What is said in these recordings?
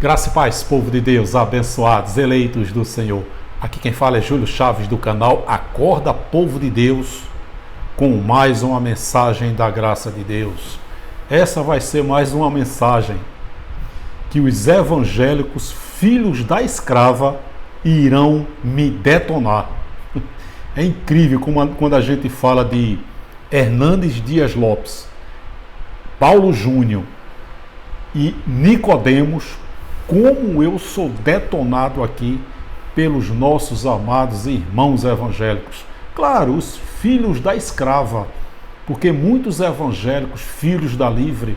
Graça e paz, povo de Deus, abençoados, eleitos do Senhor. Aqui quem fala é Júlio Chaves do canal Acorda Povo de Deus, com mais uma mensagem da graça de Deus. Essa vai ser mais uma mensagem que os evangélicos, filhos da escrava, irão me detonar. É incrível quando a gente fala de Hernandes Dias Lopes, Paulo Júnior e Nicodemos, como eu sou detonado aqui pelos nossos amados irmãos evangélicos. Claro, os filhos da escrava, porque muitos evangélicos, filhos da livre,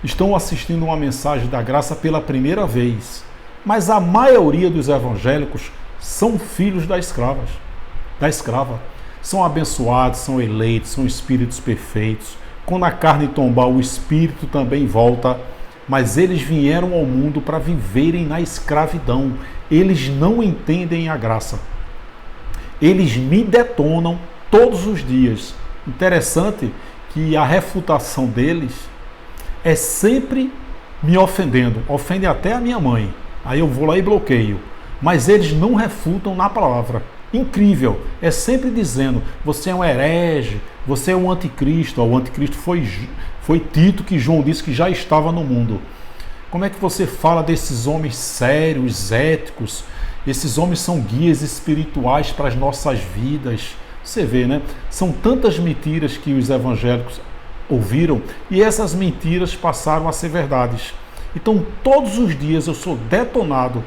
estão assistindo uma mensagem da graça pela primeira vez. Mas a maioria dos evangélicos são filhos da escrava. São abençoados, são eleitos, são espíritos perfeitos. Quando a carne tombar, o espírito também volta. Mas eles vieram ao mundo para viverem na escravidão. Eles não entendem a graça. Eles me detonam todos os dias. Interessante que a refutação deles é sempre me ofendendo. Ofendem até a minha mãe. Aí eu vou lá e bloqueio. Mas eles não refutam na palavra. Incrível. É sempre dizendo, você é um herege, você é um anticristo. O anticristo foi Tito, que João disse que já estava no mundo. Como é que você fala desses homens sérios, éticos? Esses homens são guias espirituais para as nossas vidas. Você vê, né? São tantas mentiras que os evangélicos ouviram e essas mentiras passaram a ser verdades. Então, todos os dias eu sou detonado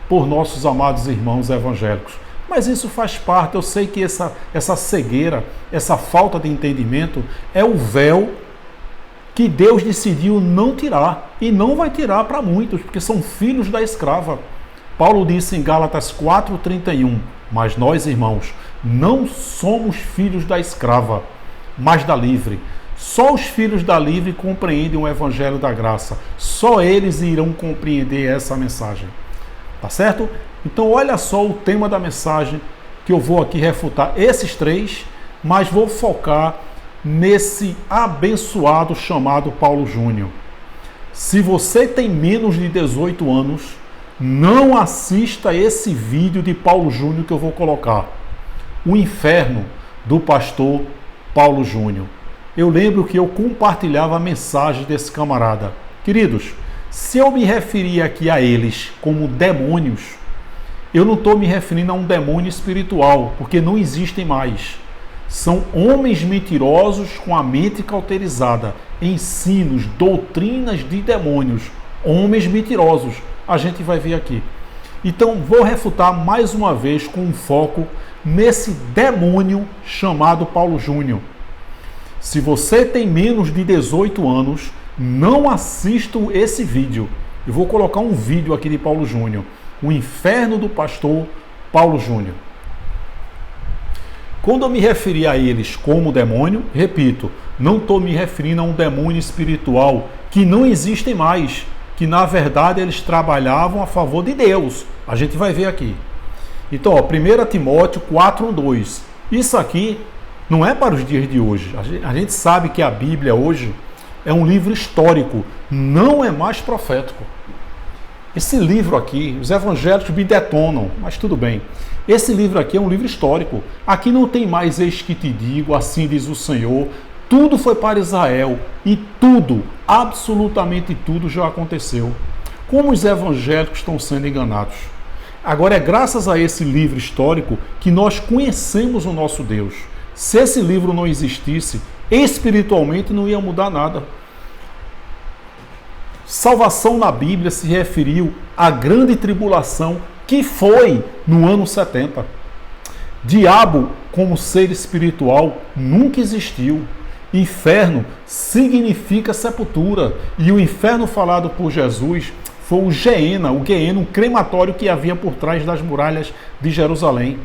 por nossos amados irmãos evangélicos. Mas isso faz parte, eu sei que essa cegueira, essa falta de entendimento é o véu que Deus decidiu não tirar, e não vai tirar para muitos, porque são filhos da escrava. Paulo disse em Gálatas 4:31, mas nós, irmãos, não somos filhos da escrava, mas da livre. Só os filhos da livre compreendem o evangelho da graça, só eles irão compreender essa mensagem. Tá certo? Então olha só o tema da mensagem, que eu vou aqui refutar esses três, mas vou focar nesse abençoado chamado Paulo Júnior. Se você tem menos de 18 anos, não assista esse vídeo de Paulo Júnior que eu vou colocar. O inferno do pastor Paulo Júnior. Eu lembro que eu compartilhava a mensagem desse camarada. Queridos, se eu me referir aqui a eles como demônios, eu não estou me referindo a um demônio espiritual, porque não existem mais. São homens mentirosos com a mente cauterizada, ensinos, doutrinas de demônios, homens mentirosos. A gente vai ver aqui. Então, vou refutar mais uma vez com um foco nesse demônio chamado Paulo Júnior. Se você tem menos de 18 anos, não assista esse vídeo. Eu vou colocar um vídeo aqui de Paulo Júnior. O inferno do pastor Paulo Júnior. Quando eu me referi a eles como demônio, repito, não estou me referindo a um demônio espiritual que não existem mais, que na verdade eles trabalhavam a favor de Deus. A gente vai ver aqui. Então, 1 Timóteo 4:2. Isso aqui não é para os dias de hoje. A gente sabe que a Bíblia hoje é um livro histórico, não é mais profético. Esse livro aqui, os evangélicos me detonam, mas tudo bem. Esse livro aqui é um livro histórico. Aqui não tem mais eis que te digo, assim diz o Senhor. Tudo foi para Israel e tudo, absolutamente tudo já aconteceu. Como os evangélicos estão sendo enganados. Agora é graças a esse livro histórico que nós conhecemos o nosso Deus. Se esse livro não existisse, espiritualmente não ia mudar nada. Salvação na Bíblia se referiu à grande tribulação que foi no ano 70. Diabo, como ser espiritual, nunca existiu. Inferno significa sepultura. E o inferno falado por Jesus foi o Geena, um crematório que havia por trás das muralhas de Jerusalém.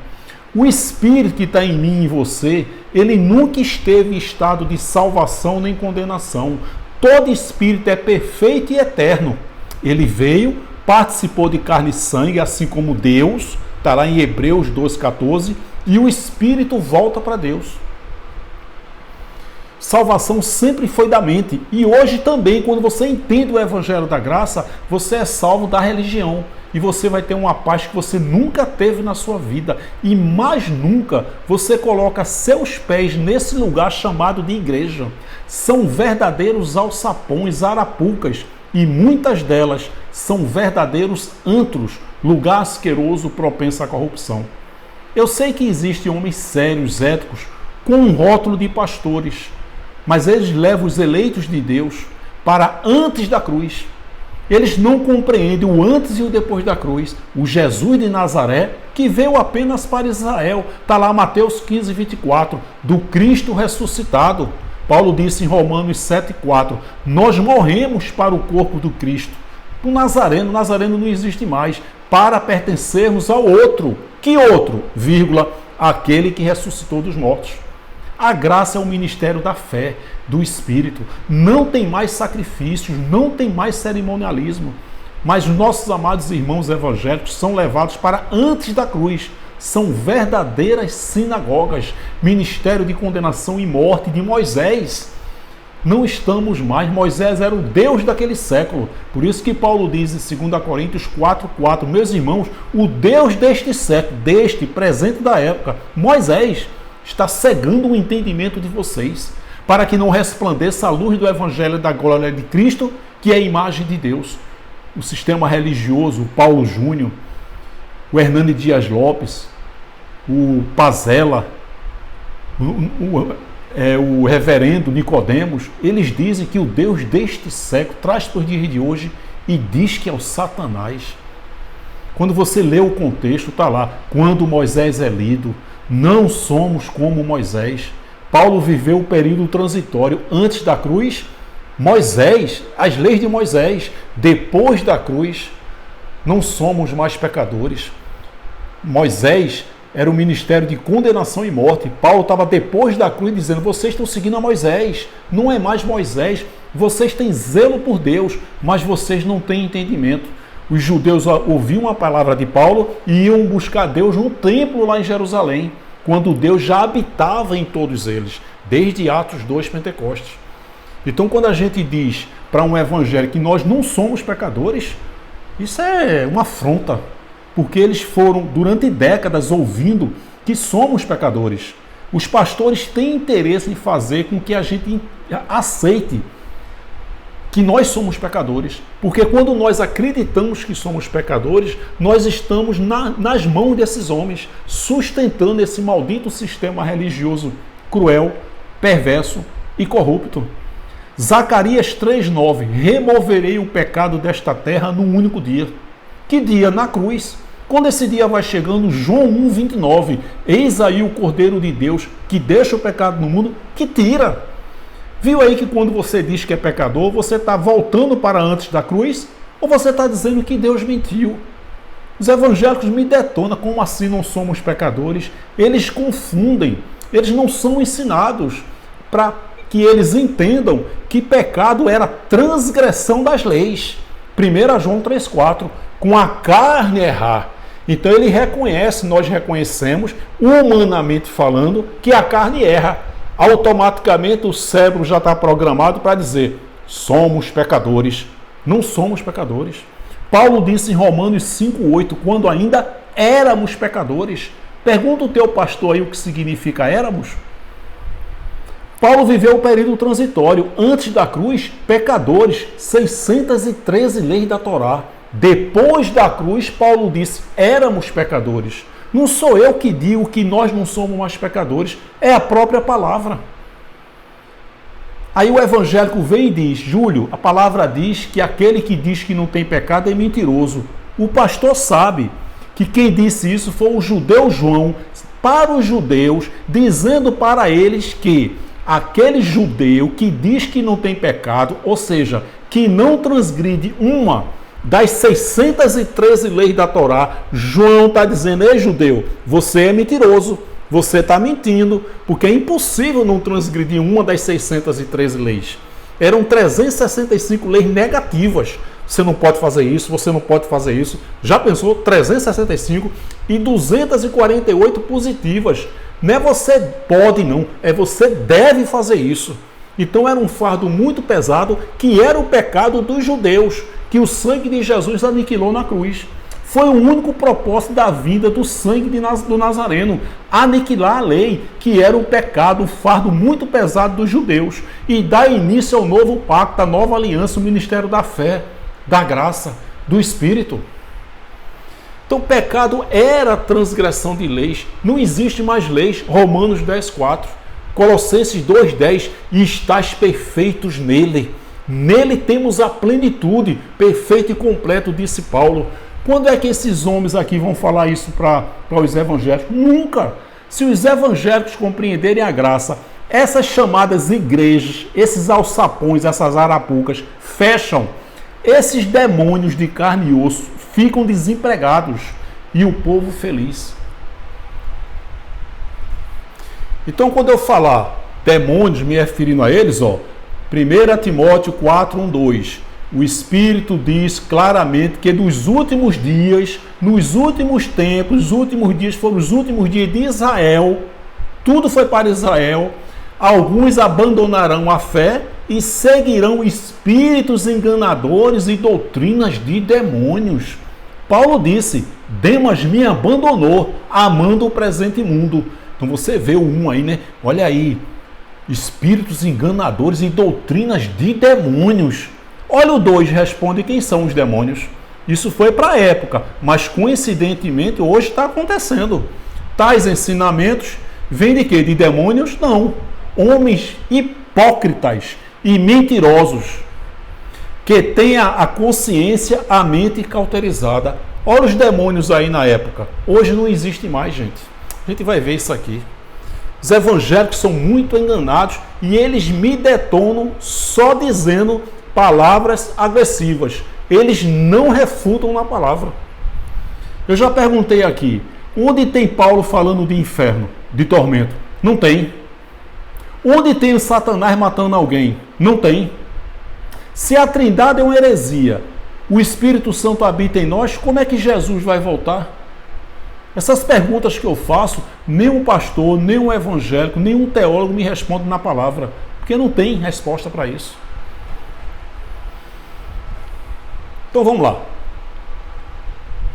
O Espírito que está em mim e em você, ele nunca esteve em estado de salvação nem condenação. Todo espírito é perfeito e eterno. Ele veio, participou de carne e sangue, assim como Deus, está lá em Hebreus 12:14, e o espírito volta para Deus. Salvação sempre foi da mente. E hoje também, quando você entende o Evangelho da Graça, você é salvo da religião. E você vai ter uma paz que você nunca teve na sua vida. E mais nunca você coloca seus pés nesse lugar chamado de igreja. São verdadeiros alçapões, arapucas. E muitas delas são verdadeiros antros, lugar asqueroso propenso à corrupção. Eu sei que existem homens sérios, éticos, com um rótulo de pastores, mas eles levam os eleitos de Deus para antes da cruz. Eles não compreendem o antes e o depois da cruz. O Jesus de Nazaré, que veio apenas para Israel. Está lá Mateus 15, 24, do Cristo ressuscitado. Paulo disse em Romanos 7,4, nós morremos para o corpo do Cristo. O Nazareno não existe mais, para pertencermos ao outro. Que outro? Vírgula, aquele que ressuscitou dos mortos. A graça é o ministério da fé, do Espírito. Não tem mais sacrifícios, não tem mais cerimonialismo. Mas nossos amados irmãos evangélicos são levados para antes da cruz. São verdadeiras sinagogas, ministério de condenação e morte de Moisés. Não estamos mais. Moisés era o Deus daquele século. Por isso que Paulo diz em 2 Coríntios 4,4, meus irmãos, o Deus deste século, deste presente da época, Moisés, está cegando o entendimento de vocês, para que não resplandeça a luz do Evangelho da glória de Cristo, que é a imagem de Deus. O sistema religioso, o Paulo Júnior, o Hernani Dias Lopes, o Pazella, o reverendo Nicodemos, eles dizem que o Deus deste século traz para os dias de hoje e diz que é o Satanás. Quando você lê o contexto, está lá, quando Moisés é lido, não somos como Moisés. Paulo viveu o período transitório antes da cruz. Moisés, as leis de Moisés, depois da cruz, não somos mais pecadores. Moisés era o ministério de condenação e morte. Paulo estava depois da cruz dizendo, vocês estão seguindo a Moisés, não é mais Moisés, vocês têm zelo por Deus, mas vocês não têm entendimento. Os judeus ouviam a palavra de Paulo e iam buscar Deus no templo lá em Jerusalém, quando Deus já habitava em todos eles, desde Atos 2, Pentecostes. Então, quando a gente diz para um evangelho que nós não somos pecadores, isso é uma afronta, porque eles foram durante décadas ouvindo que somos pecadores. Os pastores têm interesse em fazer com que a gente aceite que nós somos pecadores, porque quando nós acreditamos que somos pecadores, nós estamos nas mãos desses homens, sustentando esse maldito sistema religioso cruel, perverso e corrupto. Zacarias 3,9, removerei o pecado desta terra num único dia. Que dia? Na cruz. Quando esse dia vai chegando, João 1,29, eis aí o Cordeiro de Deus que deixa o pecado no mundo, que tira. Viu aí que quando você diz que é pecador, você está voltando para antes da cruz? Ou você está dizendo que Deus mentiu? Os evangélicos me detonam, como assim não somos pecadores? Eles confundem, eles não são ensinados para que eles entendam que pecado era transgressão das leis. 1 João 3,4, com a carne errar. Então ele reconhece, nós reconhecemos, humanamente falando, que a carne erra. Automaticamente o cérebro já está programado para dizer, somos pecadores. Não somos pecadores. Paulo disse em Romanos 5,8, quando ainda éramos pecadores. Pergunta o teu pastor aí o que significa éramos. Paulo viveu o período transitório. Antes da cruz, pecadores, 613 leis da Torá. Depois da cruz, Paulo disse, éramos pecadores. Não sou eu que digo que nós não somos mais pecadores, é a própria palavra. Aí o evangélico vem e diz, Júlio, a palavra diz que aquele que diz que não tem pecado é mentiroso. O pastor sabe que quem disse isso foi o judeu João, para os judeus, dizendo para eles que aquele judeu que diz que não tem pecado, ou seja, que não transgride uma das 613 leis da Torá, João está dizendo, ei judeu, você é mentiroso, você está mentindo, porque é impossível não transgredir uma das 613 leis. Eram 365 leis negativas. Você não pode fazer isso, você não pode fazer isso. Já pensou? 365 e 248 positivas. Não é você pode não, é você deve fazer isso. Então era um fardo muito pesado, que era o pecado dos judeus, que o sangue de Jesus aniquilou na cruz. Foi o único propósito da vida do sangue do Nazareno, aniquilar a lei, que era o pecado, o fardo muito pesado dos judeus, e dar início ao novo pacto, à nova aliança, o ministério da fé, da graça, do Espírito. Então o pecado era a transgressão de leis, não existe mais leis. Romanos 10,4, Colossenses 2,10, e estáis perfeitos nele. Nele temos a plenitude, perfeito e completo, disse Paulo. Quando é que esses homens aqui vão falar isso para os evangélicos? Nunca! Se os evangélicos compreenderem a graça, essas chamadas igrejas, esses alçapões, essas arapucas, fecham. Esses demônios de carne e osso ficam desempregados e o povo feliz. Então, quando eu falar demônios, me referindo a eles, 1 Timóteo 4:1-2, o Espírito diz claramente que nos últimos dias, nos últimos tempos, os últimos dias foram os últimos dias de Israel, tudo foi para Israel, alguns abandonarão a fé e seguirão espíritos enganadores e doutrinas de demônios. Paulo disse, Demas me abandonou, amando o presente mundo. Então você vê o 1 aí, né? Olha aí, espíritos enganadores e doutrinas de demônios. Olha o 2, responde quem são os demônios. Isso foi para a época, mas coincidentemente hoje está acontecendo. Tais ensinamentos vêm de quê? De demônios? Não. Homens hipócritas e mentirosos, que têm a consciência, a mente cauterizada. Olha os demônios aí na época. Hoje não existe mais, gente. A gente vai ver isso aqui. Os evangélicos são muito enganados e eles me detonam só dizendo palavras agressivas. Eles não refutam na palavra. Eu já perguntei aqui, onde tem Paulo falando de inferno, de tormento? Não tem. Onde tem o Satanás matando alguém? Não tem. Se a Trindade é uma heresia, o Espírito Santo habita em nós, como é que Jesus vai voltar? Essas perguntas que eu faço, nenhum pastor, nenhum evangélico, nenhum teólogo me responde na palavra, porque não tem resposta para isso. Então vamos lá.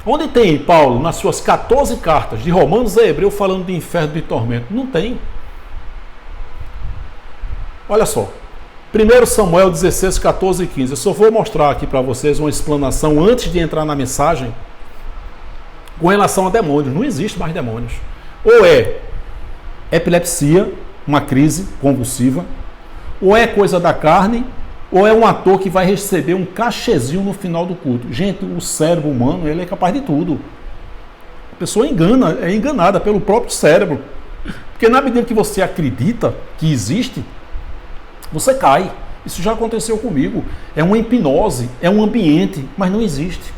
Onde tem Paulo, nas suas 14 cartas, de Romanos a Hebreu, falando de inferno, de tormento? Não tem. Olha só. 1 Samuel 16, 14 e 15. Eu só vou mostrar aqui para vocês uma explanação antes de entrar na mensagem com relação a demônios. Não existe mais demônios. Ou é epilepsia, uma crise convulsiva, ou é coisa da carne, ou é um ator que vai receber um cachezinho no final do culto. Gente, o cérebro humano, ele é capaz de tudo. A pessoa é enganada pelo próprio cérebro. Porque na medida que você acredita que existe, você cai. Isso já aconteceu comigo. É uma hipnose, é um ambiente, mas não existe.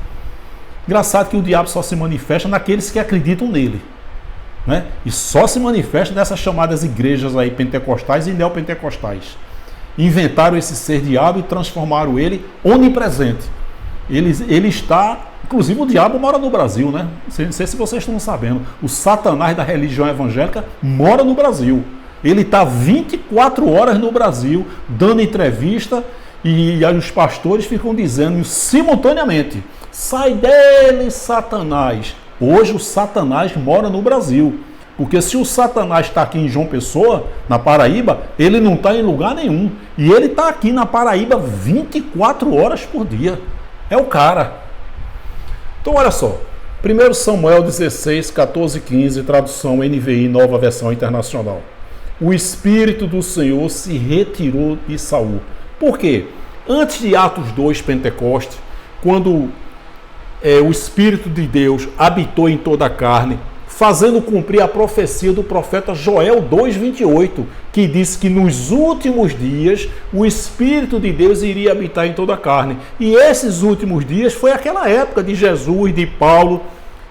Engraçado que o diabo só se manifesta naqueles que acreditam nele, né? E só se manifesta nessas chamadas igrejas aí pentecostais e neopentecostais. Inventaram esse ser diabo e transformaram ele onipresente. Ele está... Inclusive o diabo mora no Brasil, né? Não sei se vocês estão sabendo. O Satanás da religião evangélica mora no Brasil. Ele está 24 horas no Brasil, dando entrevista, e aí os pastores ficam dizendo simultaneamente, sai dele, Satanás. Hoje o Satanás mora no Brasil. Porque se o Satanás está aqui em João Pessoa, na Paraíba, ele não está em lugar nenhum. E ele está aqui na Paraíba 24 horas por dia. É o cara. Então olha só. 1 Samuel 16, 14 e 15, tradução NVI, nova versão internacional. O Espírito do Senhor se retirou de Saul. Por quê? Antes de Atos 2, Pentecostes, quando o Espírito de Deus habitou em toda a carne, fazendo cumprir a profecia do profeta Joel 2,28, que disse que nos últimos dias o Espírito de Deus iria habitar em toda a carne. E esses últimos dias foi aquela época de Jesus, de Paulo,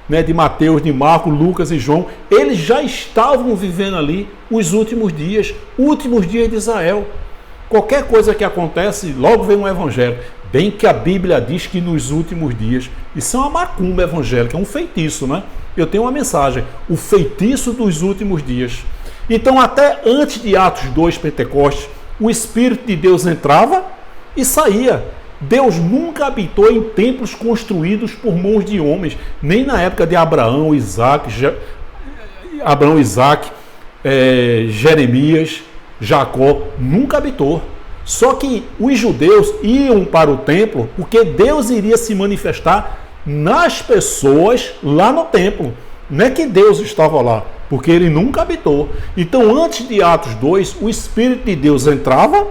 né, de Mateus, de Marcos, Lucas e João. Eles já estavam vivendo ali os últimos dias de Israel. Qualquer coisa que acontece, logo vem um evangelho. Bem que a Bíblia diz que nos últimos dias, isso é uma macumba evangélica, é um feitiço, né? Eu tenho uma mensagem, o feitiço dos últimos dias. Então, até antes de Atos 2, Pentecostes, o Espírito de Deus entrava e saía. Deus nunca habitou em templos construídos por mãos de homens, nem na época de Abraão, Isaac, Jeremias, Jacó, nunca habitou. Só que os judeus iam para o templo porque Deus iria se manifestar nas pessoas lá no templo. Não é que Deus estava lá, porque ele nunca habitou. Então, antes de Atos 2, o Espírito de Deus entrava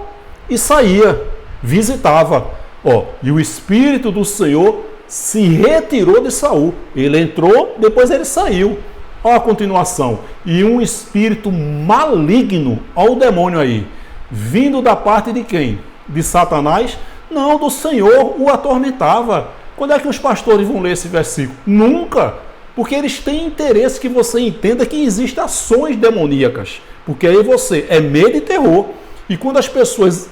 e saía, visitava. E o Espírito do Senhor se retirou de Saul. Ele entrou, depois ele saiu. Olha a continuação. E um espírito maligno, olha o demônio aí, vindo da parte de quem? De Satanás? Não, do Senhor o atormentava. Quando é que os pastores vão ler esse versículo? Nunca. Porque eles têm interesse que você entenda que existem ações demoníacas. Porque aí você é medo e terror. E quando as pessoas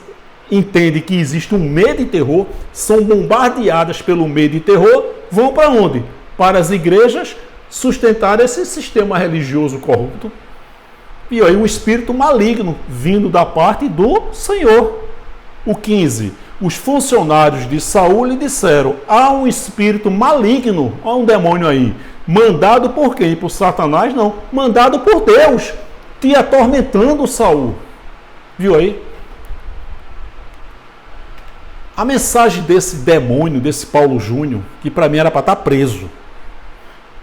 entendem que existe um medo e terror, são bombardeadas pelo medo e terror, vão para onde? Para as igrejas sustentar esse sistema religioso corrupto. E aí o espírito maligno vindo da parte do Senhor. O 15. Os funcionários de Saul lhe disseram: há um espírito maligno, há um demônio aí, mandado por quem? Por Satanás? Não, mandado por Deus, te atormentando, Saul. Viu aí? A mensagem desse demônio, desse Paulo Júnior, que para mim era para estar preso.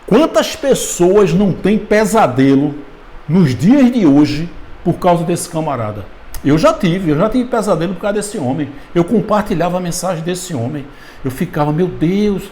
Quantas pessoas não têm pesadelo nos dias de hoje por causa desse camarada? Eu já tive pesadelo por causa desse homem. Eu compartilhava a mensagem desse homem. Eu ficava, meu Deus,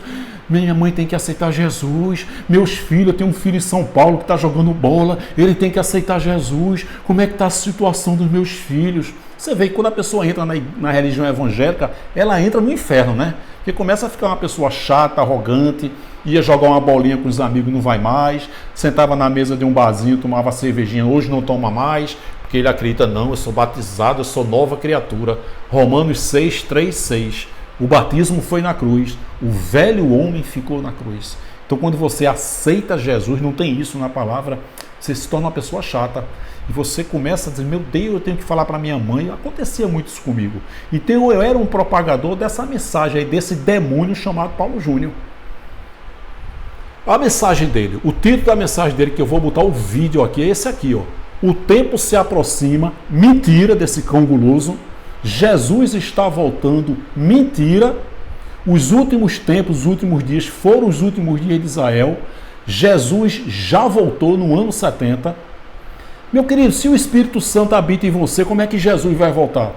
minha mãe tem que aceitar Jesus. Meus filhos, eu tenho um filho em São Paulo que está jogando bola, ele tem que aceitar Jesus. Como é que está a situação dos meus filhos? Você vê que quando a pessoa entra na religião evangélica, ela entra no inferno, né? Porque começa a ficar uma pessoa chata, arrogante, ia jogar uma bolinha com os amigos, não vai mais, sentava na mesa de um barzinho, tomava cervejinha, hoje não toma mais, porque ele acredita, não, eu sou batizado, eu sou nova criatura. Romanos 6, 3, 6. O batismo foi na cruz, o velho homem ficou na cruz. Então quando você aceita Jesus, não tem isso na palavra, você se torna uma pessoa chata. E você começa a dizer, meu Deus, eu tenho que falar para minha mãe. Acontecia muito isso comigo. Então eu era um propagador dessa mensagem aí, desse demônio chamado Paulo Júnior. A mensagem dele, o título da mensagem dele, que eu vou botar o vídeo aqui, é esse aqui, ó. O tempo se aproxima, mentira desse cão guloso. Jesus está voltando, mentira. Os últimos tempos, os últimos dias foram os últimos dias de Israel. Jesus já voltou no ano 70. Meu querido, se o Espírito Santo habita em você, como é que Jesus vai voltar?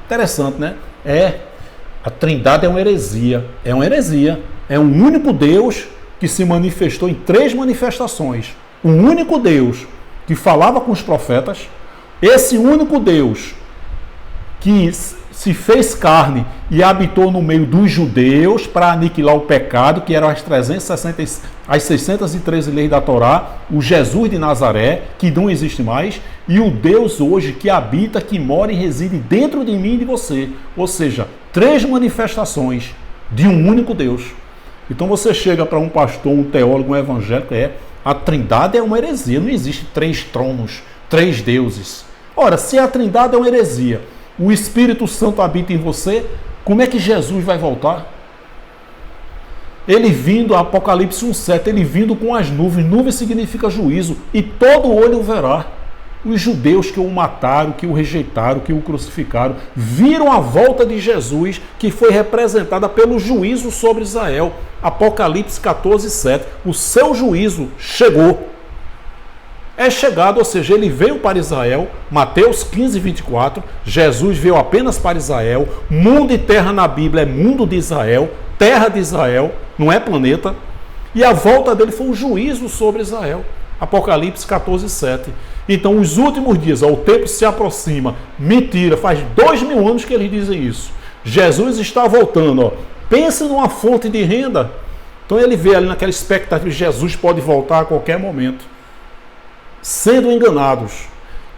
Interessante, né? A Trindade é uma heresia. É uma heresia. É um único Deus que se manifestou em 3 manifestações. Um único Deus que falava com os profetas. Esse único Deus que se fez carne e habitou no meio dos judeus para aniquilar o pecado, que eram as 613 leis da Torá, o Jesus de Nazaré, que não existe mais, e o Deus hoje que habita, que mora e reside dentro de mim e de você. Ou seja, 3 manifestações de um único Deus. Então você chega para um pastor, um teólogo, um evangélico, a Trindade é uma heresia, não existe 3 tronos, 3 deuses. Ora, se a Trindade é uma heresia, o Espírito Santo habita em você, como é que Jesus vai voltar? Ele vindo, Apocalipse 1,7, ele vindo com as nuvens. Nuvem significa juízo, e todo olho o verá. Os judeus que o mataram, que o rejeitaram, que o crucificaram, viram a volta de Jesus, que foi representada pelo juízo sobre Israel. Apocalipse 14,7. O seu juízo chegou. É chegado, ou seja, ele veio para Israel. Mateus 15, 24. Jesus veio apenas para Israel. Mundo e terra na Bíblia é mundo de Israel, terra de Israel, não é planeta. E a volta dele foi um juízo sobre Israel. Apocalipse 14, 7. Então, os últimos dias, o tempo se aproxima. Mentira, faz 2000 anos que eles dizem isso. Jesus está voltando. Pense numa fonte de renda. Então, ele vê ali naquela expectativa, Jesus pode voltar a qualquer momento. Sendo enganados.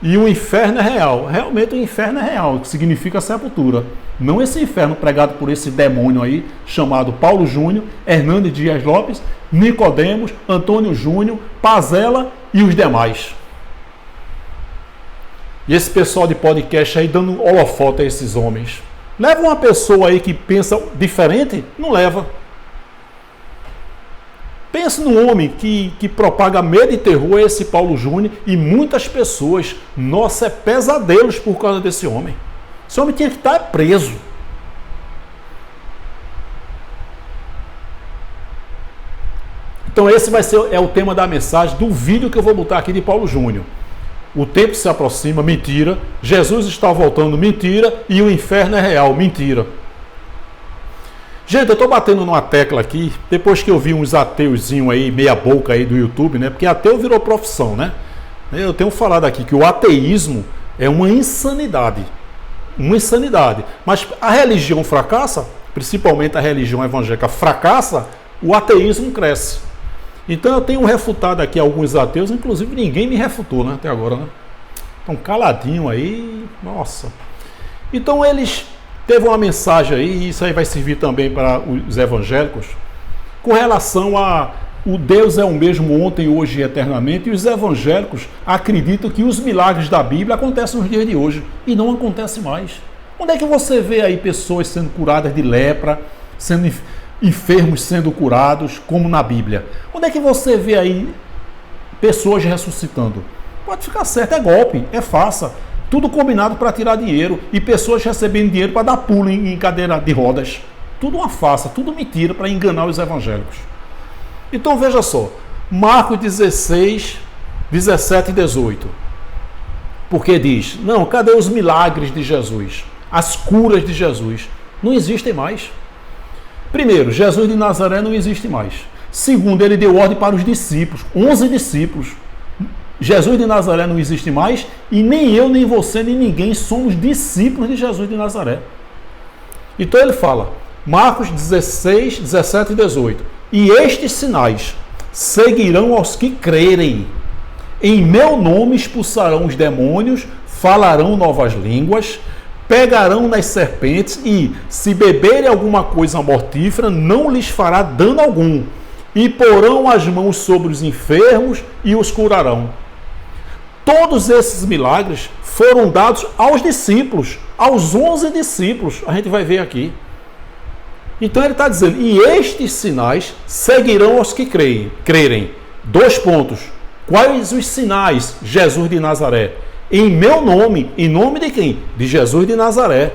E o inferno é real. Realmente o inferno é real, que significa sepultura. Não esse inferno pregado por esse demônio aí, chamado Paulo Júnior, Hernandes Dias Lopes, Nicodemos, Antônio Júnior, Pazella e os demais. E esse pessoal de podcast aí dando holofote a esses homens. Leva uma pessoa aí que pensa diferente? Não leva. Pense num homem que propaga medo e terror, esse Paulo Júnior, e muitas pessoas. Nossa, é pesadelos por causa desse homem. Esse homem tinha que estar preso. Então esse vai ser o tema da mensagem do vídeo que eu vou botar aqui de Paulo Júnior. O tempo se aproxima, mentira. Jesus está voltando, mentira. E o inferno é real, mentira. Gente, eu estou batendo numa tecla aqui, depois que eu vi uns ateuzinhos aí, meia boca aí do YouTube, né? Porque ateu virou profissão, né? Eu tenho falado aqui que o ateísmo é uma insanidade. Uma insanidade. Mas a religião fracassa, principalmente a religião evangélica fracassa, o ateísmo cresce. Então eu tenho refutado aqui alguns ateus, inclusive ninguém me refutou, né, até agora, né? Estão caladinho aí, nossa. Então eles teve uma mensagem aí, e isso aí vai servir também para os evangélicos, com relação a o Deus é o mesmo ontem, hoje e eternamente, e os evangélicos acreditam que os milagres da Bíblia acontecem nos dias de hoje, e não acontece mais. Onde é que você vê aí pessoas sendo curadas de lepra, sendo enfermos sendo curados, como na Bíblia? Onde é que você vê aí pessoas ressuscitando? Pode ficar certo, é golpe, é farsa. Tudo combinado para tirar dinheiro e pessoas recebendo dinheiro para dar pulo em cadeira de rodas. Tudo uma farsa, tudo mentira para enganar os evangélicos. Então veja só, Marcos 16, 17 e 18. Porque diz, não, cadê os milagres de Jesus? As curas de Jesus? Não existem mais. Primeiro, Jesus de Nazaré não existe mais. Segundo, ele deu ordem para os discípulos, 11 discípulos. Jesus de Nazaré não existe mais e nem eu, nem você, nem ninguém somos discípulos de Jesus de Nazaré. Então ele fala, Marcos 16, 17 e 18. E estes sinais seguirão aos que crerem. Em meu nome expulsarão os demônios, falarão novas línguas, pegarão nas serpentes e, se beberem alguma coisa mortífera, não lhes fará dano algum. E porão as mãos sobre os enfermos e os curarão. Todos esses milagres foram dados aos discípulos, aos 11 discípulos, a gente vai ver aqui. Então ele está dizendo, e estes sinais seguirão aos que crerem. 2 pontos. Quais os sinais? Jesus de Nazaré. Em meu nome, em nome de quem? De Jesus de Nazaré.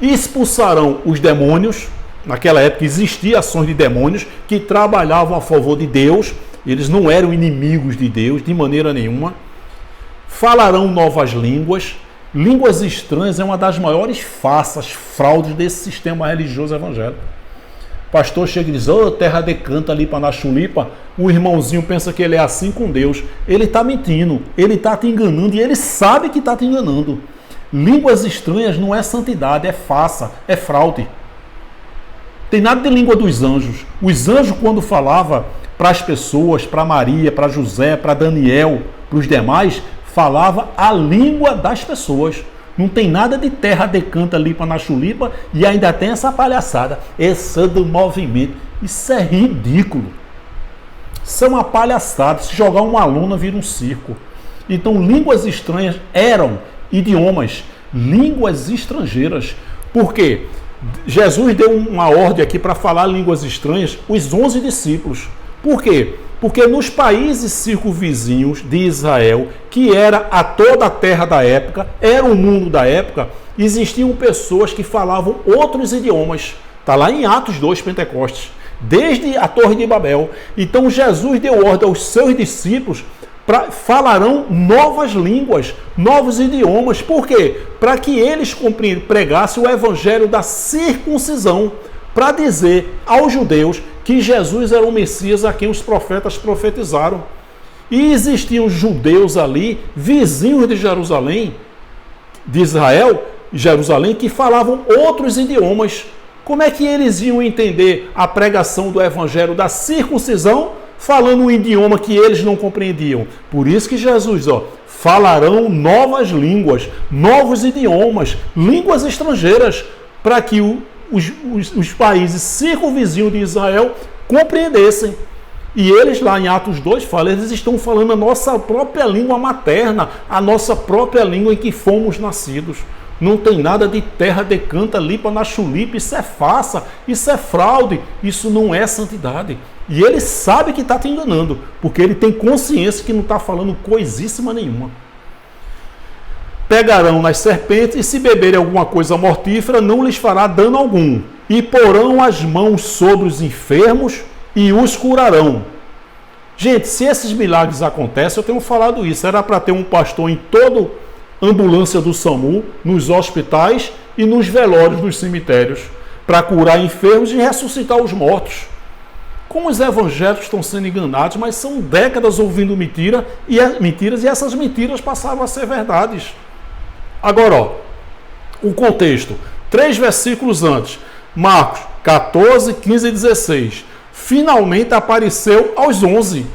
Expulsarão os demônios. Naquela época existiam ações de demônios que trabalhavam a favor de Deus. Eles não eram inimigos de Deus de maneira nenhuma. Falarão novas línguas. Línguas estranhas é uma das maiores farsas, fraudes desse sistema religioso evangélico. O pastor chega e diz, terra de canto ali para na chulipa, o irmãozinho pensa que ele é assim com Deus. Ele está mentindo, ele está te enganando e ele sabe que está te enganando. Línguas estranhas não é santidade, é farsa, é fraude. Tem nada de língua dos anjos. Os anjos, quando falavam para as pessoas, para Maria, para José, para Daniel, para os demais, falava a língua das pessoas. Não tem nada de terra de canta ali para na chulipa e ainda tem essa palhaçada. Essa do movimento. Isso é ridículo. Isso é uma palhaçada. Se jogar uma aluna vira um circo. Então, línguas estranhas eram idiomas, línguas estrangeiras. Por quê? Jesus deu uma ordem aqui para falar línguas estranhas, os 11 discípulos. Por quê? Porque nos países circunvizinhos de Israel, que era a toda a terra da época, era o mundo da época, existiam pessoas que falavam outros idiomas. Está lá em Atos 2, Pentecostes, desde a Torre de Babel. Então Jesus deu ordem aos seus discípulos falarão novas línguas, novos idiomas. Por quê? Para que eles pregassem o evangelho da circuncisão, para dizer aos judeus que Jesus era o Messias a quem os profetas profetizaram. E existiam judeus ali, vizinhos de Jerusalém, de Israel, Jerusalém, que falavam outros idiomas. Como é que eles iam entender a pregação do evangelho da circuncisão falando um idioma que eles não compreendiam? Por isso que Jesus, falarão novas línguas, novos idiomas, línguas estrangeiras, para que os países circunvizinhos de Israel compreendessem. E eles lá em Atos 2 falam, eles estão falando a nossa própria língua materna, a nossa própria língua em que fomos nascidos. Não tem nada de terra decanta, lipa na chulipa, isso é farsa, isso é fraude, isso não é santidade. E ele sabe que está te enganando, porque ele tem consciência que não está falando coisíssima nenhuma. Pegarão nas serpentes e se beberem alguma coisa mortífera, não lhes fará dano algum. E porão as mãos sobre os enfermos e os curarão. Gente, se esses milagres acontecem, eu tenho falado isso, era para ter um pastor em toda ambulância do SAMU, nos hospitais e nos velórios dos cemitérios, para curar enfermos e ressuscitar os mortos. Como os evangélicos estão sendo enganados, mas são décadas ouvindo mentiras e essas mentiras passaram a ser verdades. Agora, ó, o contexto, 3 versículos antes, Marcos 14, 15 e 16, finalmente apareceu aos 11.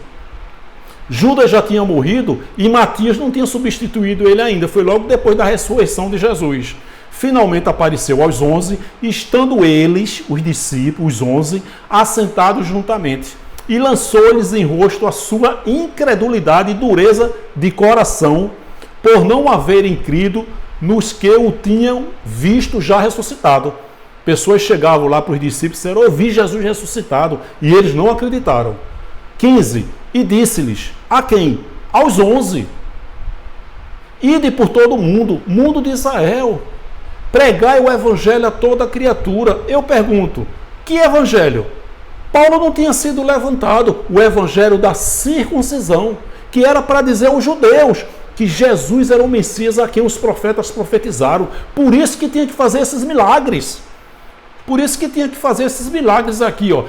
Judas já tinha morrido e Matias não tinha substituído ele ainda, foi logo depois da ressurreição de Jesus. Finalmente apareceu aos 11, estando eles, os discípulos, os 11, assentados juntamente, e lançou-lhes em rosto a sua incredulidade e dureza de coração, por não haverem crido nos que o tinham visto já ressuscitado. Pessoas chegavam lá para os discípulos e disseram, eu vi Jesus ressuscitado, e eles não acreditaram. 15, e disse-lhes, a quem? Aos 11. Ide por todo o mundo de Israel, pregai o evangelho a toda criatura. Eu pergunto, que evangelho? Paulo não tinha sido levantado, o evangelho da circuncisão, que era para dizer aos judeus que Jesus era o Messias a quem os profetas profetizaram. Por isso que tinha que fazer esses milagres. Por isso que tinha que fazer esses milagres aqui, ó.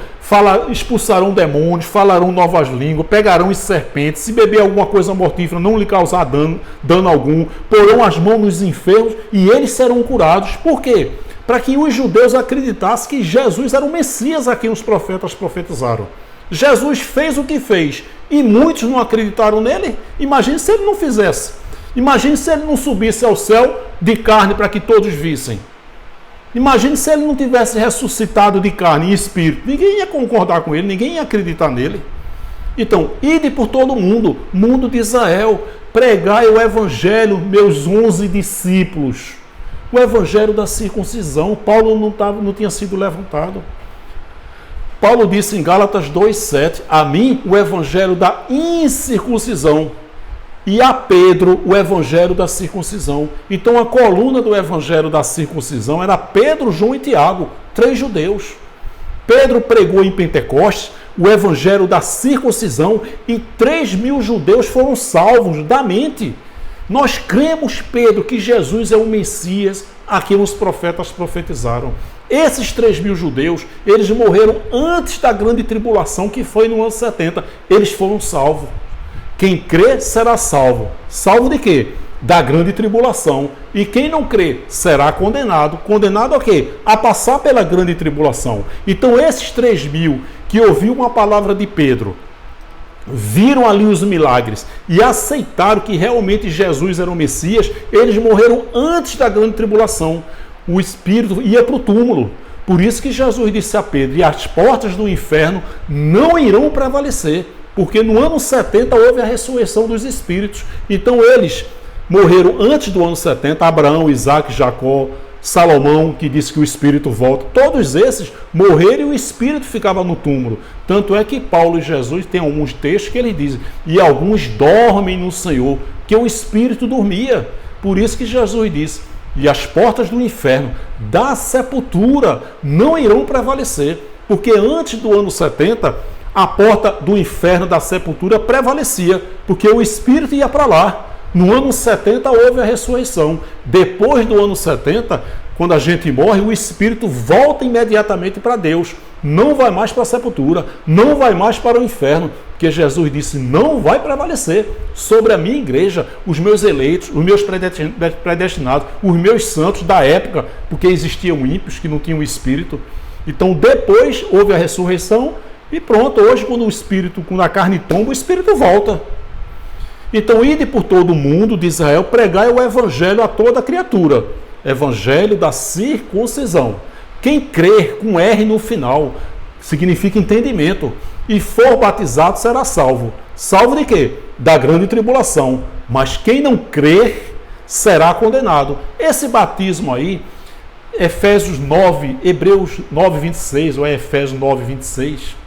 Expulsarão demônios, falarão novas línguas, pegarão as serpentes, se beber alguma coisa mortífera, não lhe causar dano algum, porão as mãos nos enfermos e eles serão curados. Por quê? Para que os judeus acreditassem que Jesus era o Messias a quem os profetas profetizaram. Jesus fez o que fez e muitos não acreditaram nele. Imagine se ele não fizesse. Imagine se ele não subisse ao céu de carne para que todos vissem. Imagine se ele não tivesse ressuscitado de carne e espírito. Ninguém ia concordar com ele, ninguém ia acreditar nele. Então, ide por todo o mundo de Israel, pregai o evangelho, meus 11 discípulos. O evangelho da circuncisão. Paulo não tinha sido levantado. Paulo disse em Gálatas 2,7, a mim o evangelho da incircuncisão. E a Pedro o evangelho da circuncisão. Então a coluna do evangelho da circuncisão era Pedro, João e Tiago, 3 judeus. Pedro pregou em Pentecostes o evangelho da circuncisão e 3.000 judeus foram salvos da mente. Nós cremos, Pedro, que Jesus é o Messias a quem os profetas profetizaram. Esses 3.000 judeus, eles morreram antes da grande tribulação, que foi no ano 70. Eles foram salvos. Quem crê será salvo. Salvo de quê? Da grande tribulação. E quem não crê será condenado. Condenado a quê? A passar pela grande tribulação. Então esses 3.000 que ouviram a palavra de Pedro, viram ali os milagres e aceitaram que realmente Jesus era o Messias, eles morreram antes da grande tribulação. O Espírito ia para o túmulo. Por isso que Jesus disse a Pedro, e as portas do inferno não irão prevalecer. Porque no ano 70 houve a ressurreição dos espíritos. Então eles morreram antes do ano 70. Abraão, Isaac, Jacó, Salomão, que disse que o espírito volta. Todos esses morreram e o espírito ficava no túmulo. Tanto é que Paulo e Jesus têm alguns textos que eles dizem, e alguns dormem no Senhor, que o espírito dormia. Por isso que Jesus disse, e as portas do inferno, da sepultura, não irão prevalecer. Porque antes do ano 70... a porta do inferno, da sepultura, prevalecia, porque o espírito ia para lá. No ano 70 houve a ressurreição. Depois do ano 70, quando a gente morre, o espírito volta imediatamente para Deus. Não vai mais para a sepultura, não vai mais para o inferno, porque Jesus disse, não vai prevalecer sobre a minha igreja, os meus eleitos, os meus predestinados, os meus santos da época, porque existiam ímpios que não tinham espírito. Então depois houve a ressurreição, e pronto, hoje quando a carne tomba, o espírito volta. Então, ide por todo o mundo de Israel, pregai o evangelho a toda criatura. Evangelho da circuncisão. Quem crer com R no final, significa entendimento. E for batizado será salvo. Salvo de quê? Da grande tribulação. Mas quem não crer será condenado. Esse batismo aí, Efésios 9, Hebreus 9, 26, ou é Efésios 9, 26.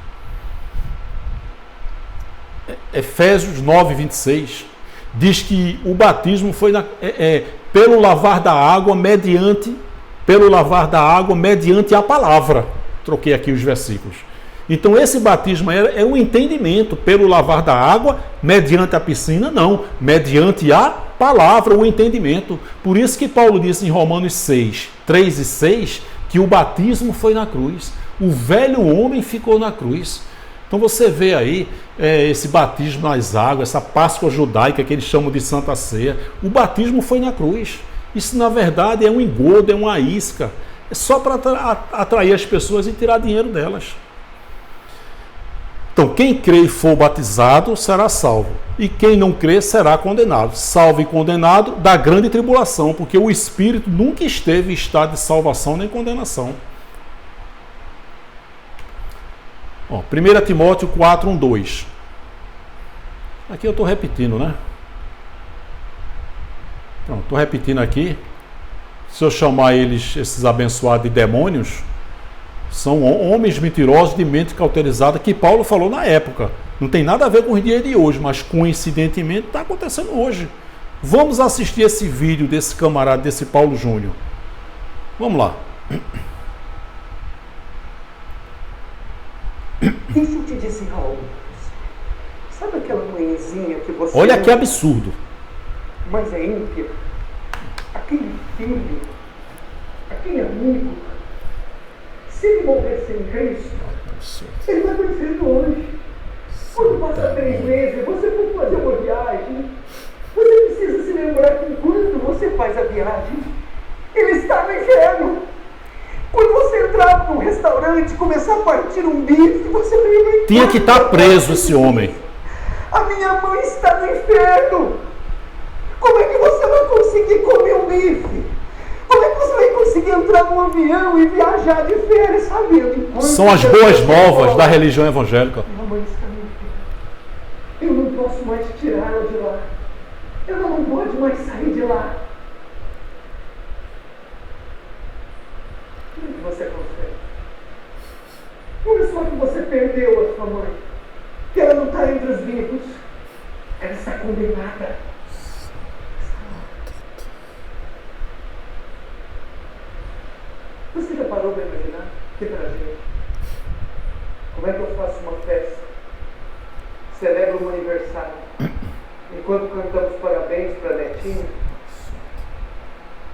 Efésios 9, 26. Diz que o batismo foi pelo lavar da água mediante a palavra. Troquei aqui os versículos. Então esse batismo é um entendimento pelo lavar da água, mediante a piscina, não, mediante a palavra, o entendimento. Por isso que Paulo disse em Romanos 6, 3 e 6, que o batismo foi na cruz. O velho homem ficou na cruz. Então você vê aí esse batismo nas águas, essa Páscoa judaica que eles chamam de Santa Ceia. O batismo foi na cruz. Isso na verdade é um engodo, é uma isca. É só para atrair as pessoas e tirar dinheiro delas. Então, quem crê e for batizado será salvo. E quem não crê será condenado. Salvo e condenado da grande tribulação, porque o Espírito nunca esteve em estado de salvação nem condenação. 1 Timóteo 4, 1, 2. Aqui eu estou repetindo, né? Então, estou repetindo aqui. Se eu chamar esses abençoados de demônios, são homens mentirosos de mente cauterizada, que Paulo falou na época. Não tem nada a ver com os dias de hoje, mas coincidentemente está acontecendo hoje. Vamos assistir esse vídeo desse camarada, desse Paulo Júnior. Vamos lá. Deixa eu te dizer algo. Sabe aquela mãezinha que você... Olha que absurdo. Mas é ímpia. Aquele filho, aquele amigo, se ele morrer sem Cristo, ele vai para o inferno hoje. Quando passa 3 meses, você for fazer uma viagem, você precisa se lembrar que enquanto você faz a viagem, ele está no inferno. Quando você entrar num restaurante e começar a partir um bife, você lembra... Tinha que estar preso esse homem. A minha mãe está no inferno. Como é que você vai conseguir comer um bife? Como é que você vai conseguir entrar num avião e viajar de férias, sabendo? São as boas novas da religião evangélica. Minha mãe está no inferno. Eu não posso mais tirá-la de lá. Ela não pode mais sair de lá. Como é que você consegue? Não é só que você perdeu a sua mãe, que ela não está entre os vivos. Ela está condenada. Você já parou para imaginar? Que tragédia. Como é que eu faço uma festa? Celebro um aniversário. Enquanto cantamos parabéns para a netinha,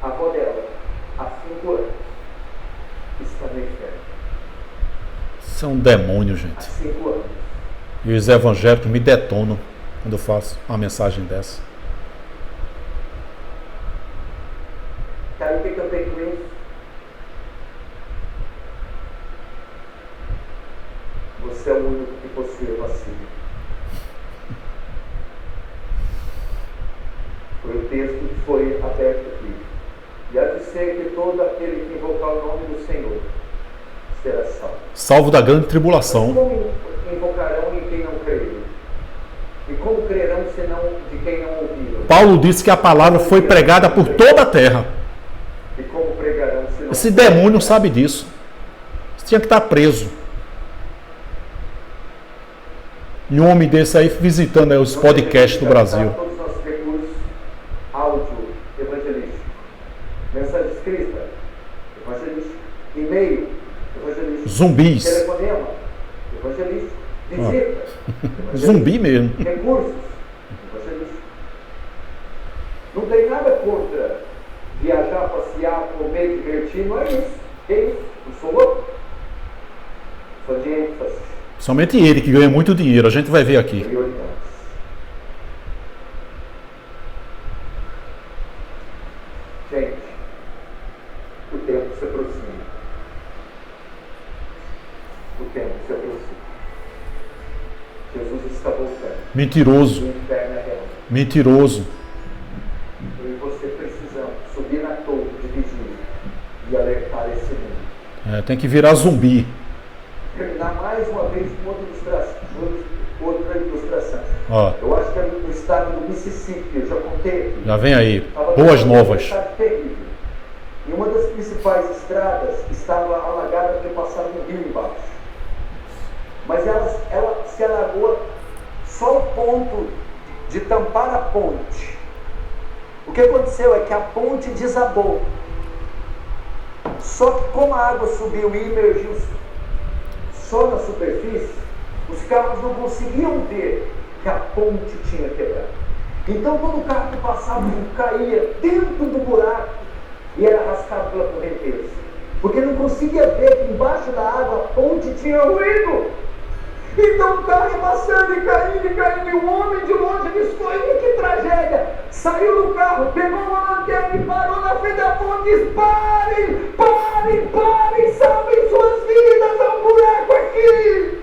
a avó dela, há 5 anos, está no inferno. Isso é um demônio, gente. Há 5 anos. E os evangélicos me detonam quando eu faço uma mensagem dessa. Sabe o que eu tenho com isso? Você é o único que possui a vacina. Foi o texto que foi aberto aqui. E há de ser que todo aquele que invocar o nome do Senhor será salvo. Salvo da grande tribulação. Mas como invocarão em quem não creram? E como crerão senão de quem não ouviram? Paulo disse que a palavra foi pregada por toda a terra. E como pregarão senão... Esse demônio sabe disso. Você tinha que estar preso. E um homem desse aí visitando aí os podcasts do Brasil. Todos os nossos recursos, áudio evangelístico, mensagem escrita evangelístico, e-mail evangelístico, Zumbis. telefonema evangelístico, visita evangelístico, Zumbi mesmo. recursos evangelístico. Não tem nada contra viajar, passear, comer, divertir, não é isso. Que isso? Não sou louco. Só de ênfase. Somente ele que ganha muito dinheiro. A gente vai ver aqui. Prioridades. Gente, o tempo se aproxima. O tempo se aproxima. Jesus está voltando. Mentiroso. O inferno é real. Mentiroso. Eu e você precisamos subir na torre de vigília e alertar esse mundo. Tem que virar zumbi. Terminar Eu acho que é no estado do Mississippi, eu já contei aqui. Já vem aí, boas novas. Terrível. E uma das principais estradas estava alagada porque passava um rio embaixo. Mas ela se alagou só ao ponto de tampar a ponte. O que aconteceu é que a ponte desabou. Só que como a água subiu e emergiu só na superfície, os carros não conseguiam ver que a ponte tinha quebrado. Então quando o carro passava, caía dentro do buraco e era arrastado pela correnteza. Porque não conseguia ver que embaixo da água a ponte tinha ruído. Então o carro ia passando e caindo, e o homem de longe disse: olha que tragédia! Saiu do carro, pegou uma lanterna e parou na frente da ponte e disse: parem, salvem suas vidas, há um buraco aqui!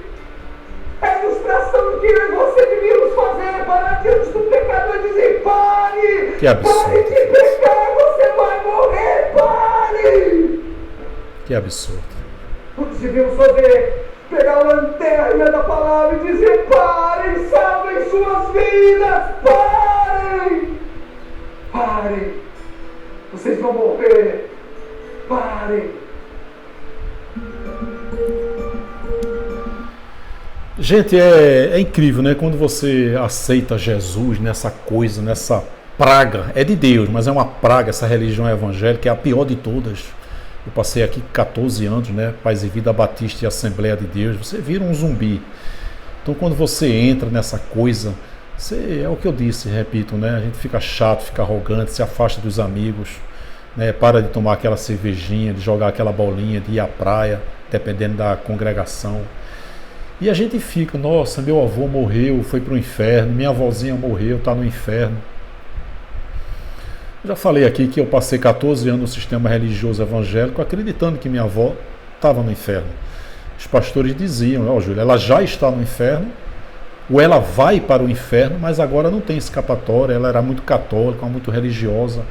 É a ilustração que eu e você devíamos fazer, parar diante do pecador e dizer: pare! Que absurdo! Pare de pecar, você vai morrer, pare! Que absurdo! Nós devíamos fazer. Pegar a lanterna da palavra e dizer: parem, salvem suas vidas, parem, vocês vão morrer, parem. Gente, é incrível, né? Quando você aceita Jesus nessa coisa, nessa praga, é de Deus, mas é uma praga, essa religião evangélica é a pior de todas. Eu passei aqui 14 anos, né? Paz e Vida Batista e Assembleia de Deus. Você vira um zumbi. Então, quando você entra nessa coisa, é o que eu disse, repito, né? A gente fica chato, fica arrogante, se afasta dos amigos, né? Para de tomar aquela cervejinha, de jogar aquela bolinha, de ir à praia, dependendo da congregação. E a gente fica: nossa, meu avô morreu, foi para o inferno, minha avózinha morreu, está no inferno. Já falei aqui que eu passei 14 anos no sistema religioso evangélico acreditando que minha avó estava no inferno. Os pastores diziam: Júlio, ela já está no inferno, ou ela vai para o inferno, mas agora não tem escapatória. Ela era muito católica, muito religiosa,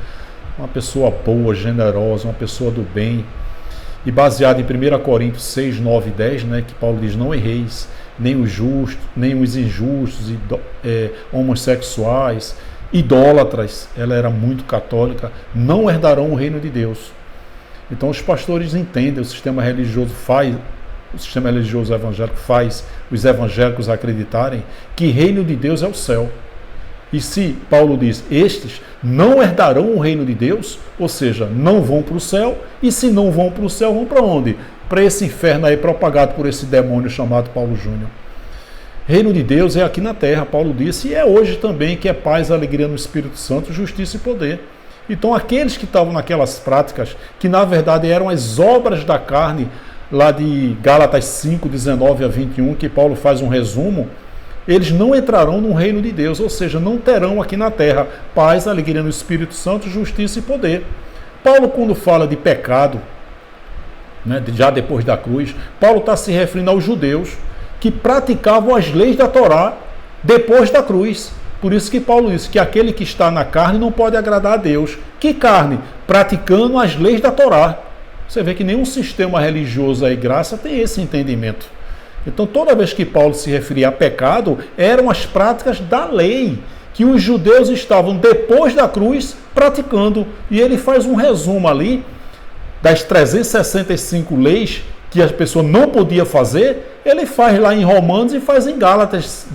uma pessoa boa, generosa, uma pessoa do bem. E baseado em 1 Coríntios 6, 9 e 10, né, que Paulo diz: não erreis, nem os justos, nem os injustos, homossexuais, idólatras. Ela era muito católica, não herdarão o reino de Deus. Então os pastores entendem, o sistema religioso evangélico faz os evangélicos acreditarem que reino de Deus é o céu. E se Paulo diz: estes não herdarão o reino de Deus, ou seja, não vão para o céu, e se não vão para o céu, vão para onde? Para esse inferno aí propagado por esse demônio chamado Paulo Júnior. Reino de Deus é aqui na terra, Paulo disse, e é hoje também, que é paz, alegria no Espírito Santo, justiça e poder. Então aqueles que estavam naquelas práticas, que na verdade eram as obras da carne, lá de Gálatas 5, 19 a 21, que Paulo faz um resumo, eles não entrarão no reino de Deus, ou seja, não terão aqui na terra paz, alegria no Espírito Santo, justiça e poder. Paulo, quando fala de pecado, né, já depois da cruz, Paulo está se referindo aos judeus que praticavam as leis da Torá depois da cruz. Por isso que Paulo disse que aquele que está na carne não pode agradar a Deus. Que carne? Praticando as leis da Torá. Você vê que nenhum sistema religioso aí, graça, tem esse entendimento. Então, toda vez que Paulo se referia a pecado, eram as práticas da lei, que os judeus estavam depois da cruz praticando. E ele faz um resumo ali das 365 leis que a pessoa não podia fazer, ele faz lá em Romanos e faz em Gálatas,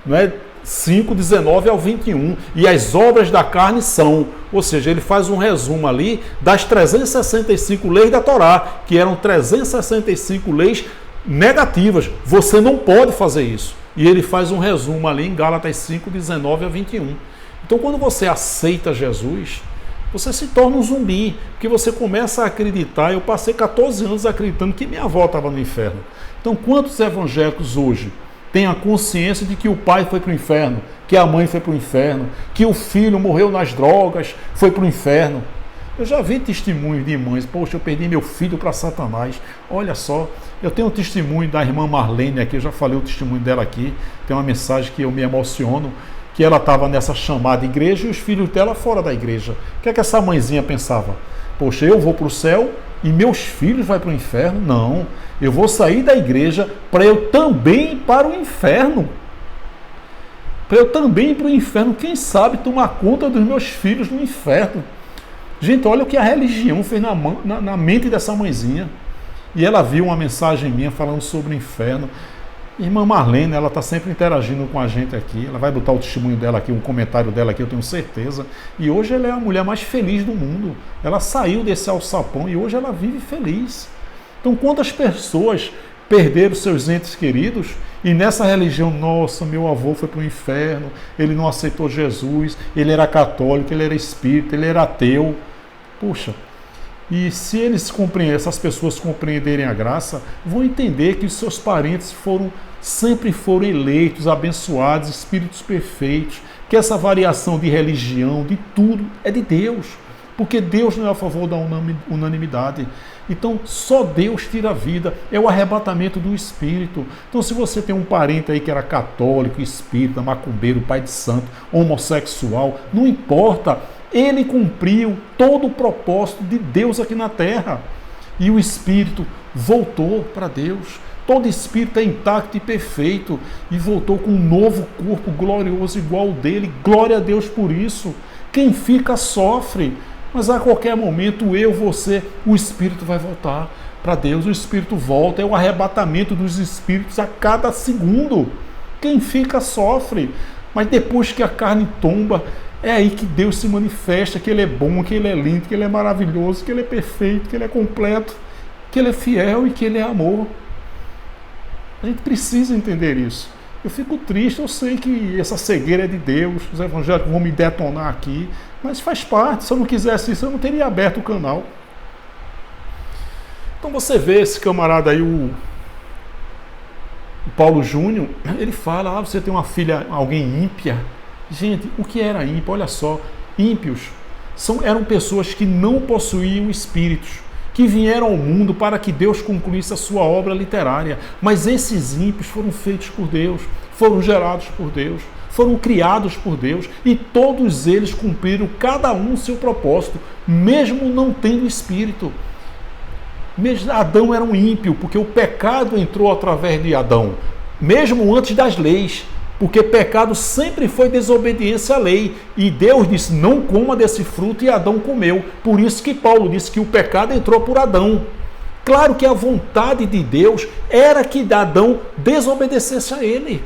né, 5, 19 ao 21. E as obras da carne são, ou seja, ele faz um resumo ali das 365 leis da Torá, que eram 365 leis negativas. Você não pode fazer isso. E ele faz um resumo ali em Gálatas 5, 19 a 21. Então, quando você aceita Jesus, você se torna um zumbi, porque você começa a acreditar. Eu passei 14 anos acreditando que minha avó estava no inferno. Então, quantos evangélicos hoje têm a consciência de que o pai foi para o inferno, que a mãe foi para o inferno, que o filho morreu nas drogas, foi para o inferno? Eu já vi testemunhos de mães: poxa, eu perdi meu filho para Satanás. Olha só, eu tenho um testemunho da irmã Marlene aqui, eu já falei o testemunho dela aqui, tem uma mensagem que eu me emociono, que ela estava nessa chamada igreja e os filhos dela fora da igreja. O que é que essa mãezinha pensava? Poxa, eu vou para o céu e meus filhos vão para o inferno? Não, eu vou sair da igreja para eu também ir para o inferno. para eu também ir para o inferno, quem sabe tomar conta dos meus filhos no inferno. Gente, olha o que a religião fez na mente dessa mãezinha. E ela viu uma mensagem minha falando sobre o inferno. Irmã Marlene, ela está sempre interagindo com a gente aqui. Ela vai botar o testemunho dela aqui, um comentário dela aqui, eu tenho certeza. E hoje ela é a mulher mais feliz do mundo. Ela saiu desse alçapão e hoje ela vive feliz. Então, quantas pessoas perderam seus entes queridos e nessa religião, nossa, meu avô foi para o inferno, ele não aceitou Jesus, ele era católico, ele era espírita, ele era ateu. Puxa, e se essas pessoas compreenderem a graça, vão entender que os seus parentes sempre foram eleitos, abençoados, espíritos perfeitos, que essa variação de religião, de tudo, é de Deus, porque Deus não é a favor da unanimidade. Então, só Deus tira a vida, é o arrebatamento do espírito. Então, se você tem um parente aí que era católico, espírita, macumbeiro, pai de santo, homossexual, não importa, ele cumpriu todo o propósito de Deus aqui na terra. E o espírito voltou para Deus. Todo espírito é intacto e perfeito e voltou com um novo corpo glorioso igual ao dele. Glória a Deus por isso. Quem fica sofre. Mas a qualquer momento, você, o Espírito vai voltar para Deus. O Espírito volta, é o arrebatamento dos Espíritos a cada segundo. Quem fica sofre. Mas depois que a carne tomba, é aí que Deus se manifesta, que Ele é bom, que Ele é lindo, que Ele é maravilhoso, que Ele é perfeito, que Ele é completo, que Ele é fiel e que Ele é amor. A gente precisa entender isso. Eu fico triste, eu sei que essa cegueira é de Deus, os evangélicos vão me detonar aqui, mas faz parte. Se eu não quisesse isso, eu não teria aberto o canal. Então você vê esse camarada aí, o Paulo Júnior, ele fala, você tem uma filha, alguém ímpia. Gente, o que era ímpio? Olha só, ímpios eram pessoas que não possuíam espíritos, que vieram ao mundo para que Deus concluísse a sua obra literária. Mas esses ímpios foram feitos por Deus, foram gerados por Deus, foram criados por Deus, e todos eles cumpriram cada um o seu propósito, mesmo não tendo espírito. Adão era um ímpio, porque o pecado entrou através de Adão, mesmo antes das leis, porque pecado sempre foi desobediência à lei, e Deus disse, não coma desse fruto, e Adão comeu. Por isso que Paulo disse que o pecado entrou por Adão. Claro que a vontade de Deus era que Adão desobedecesse a ele.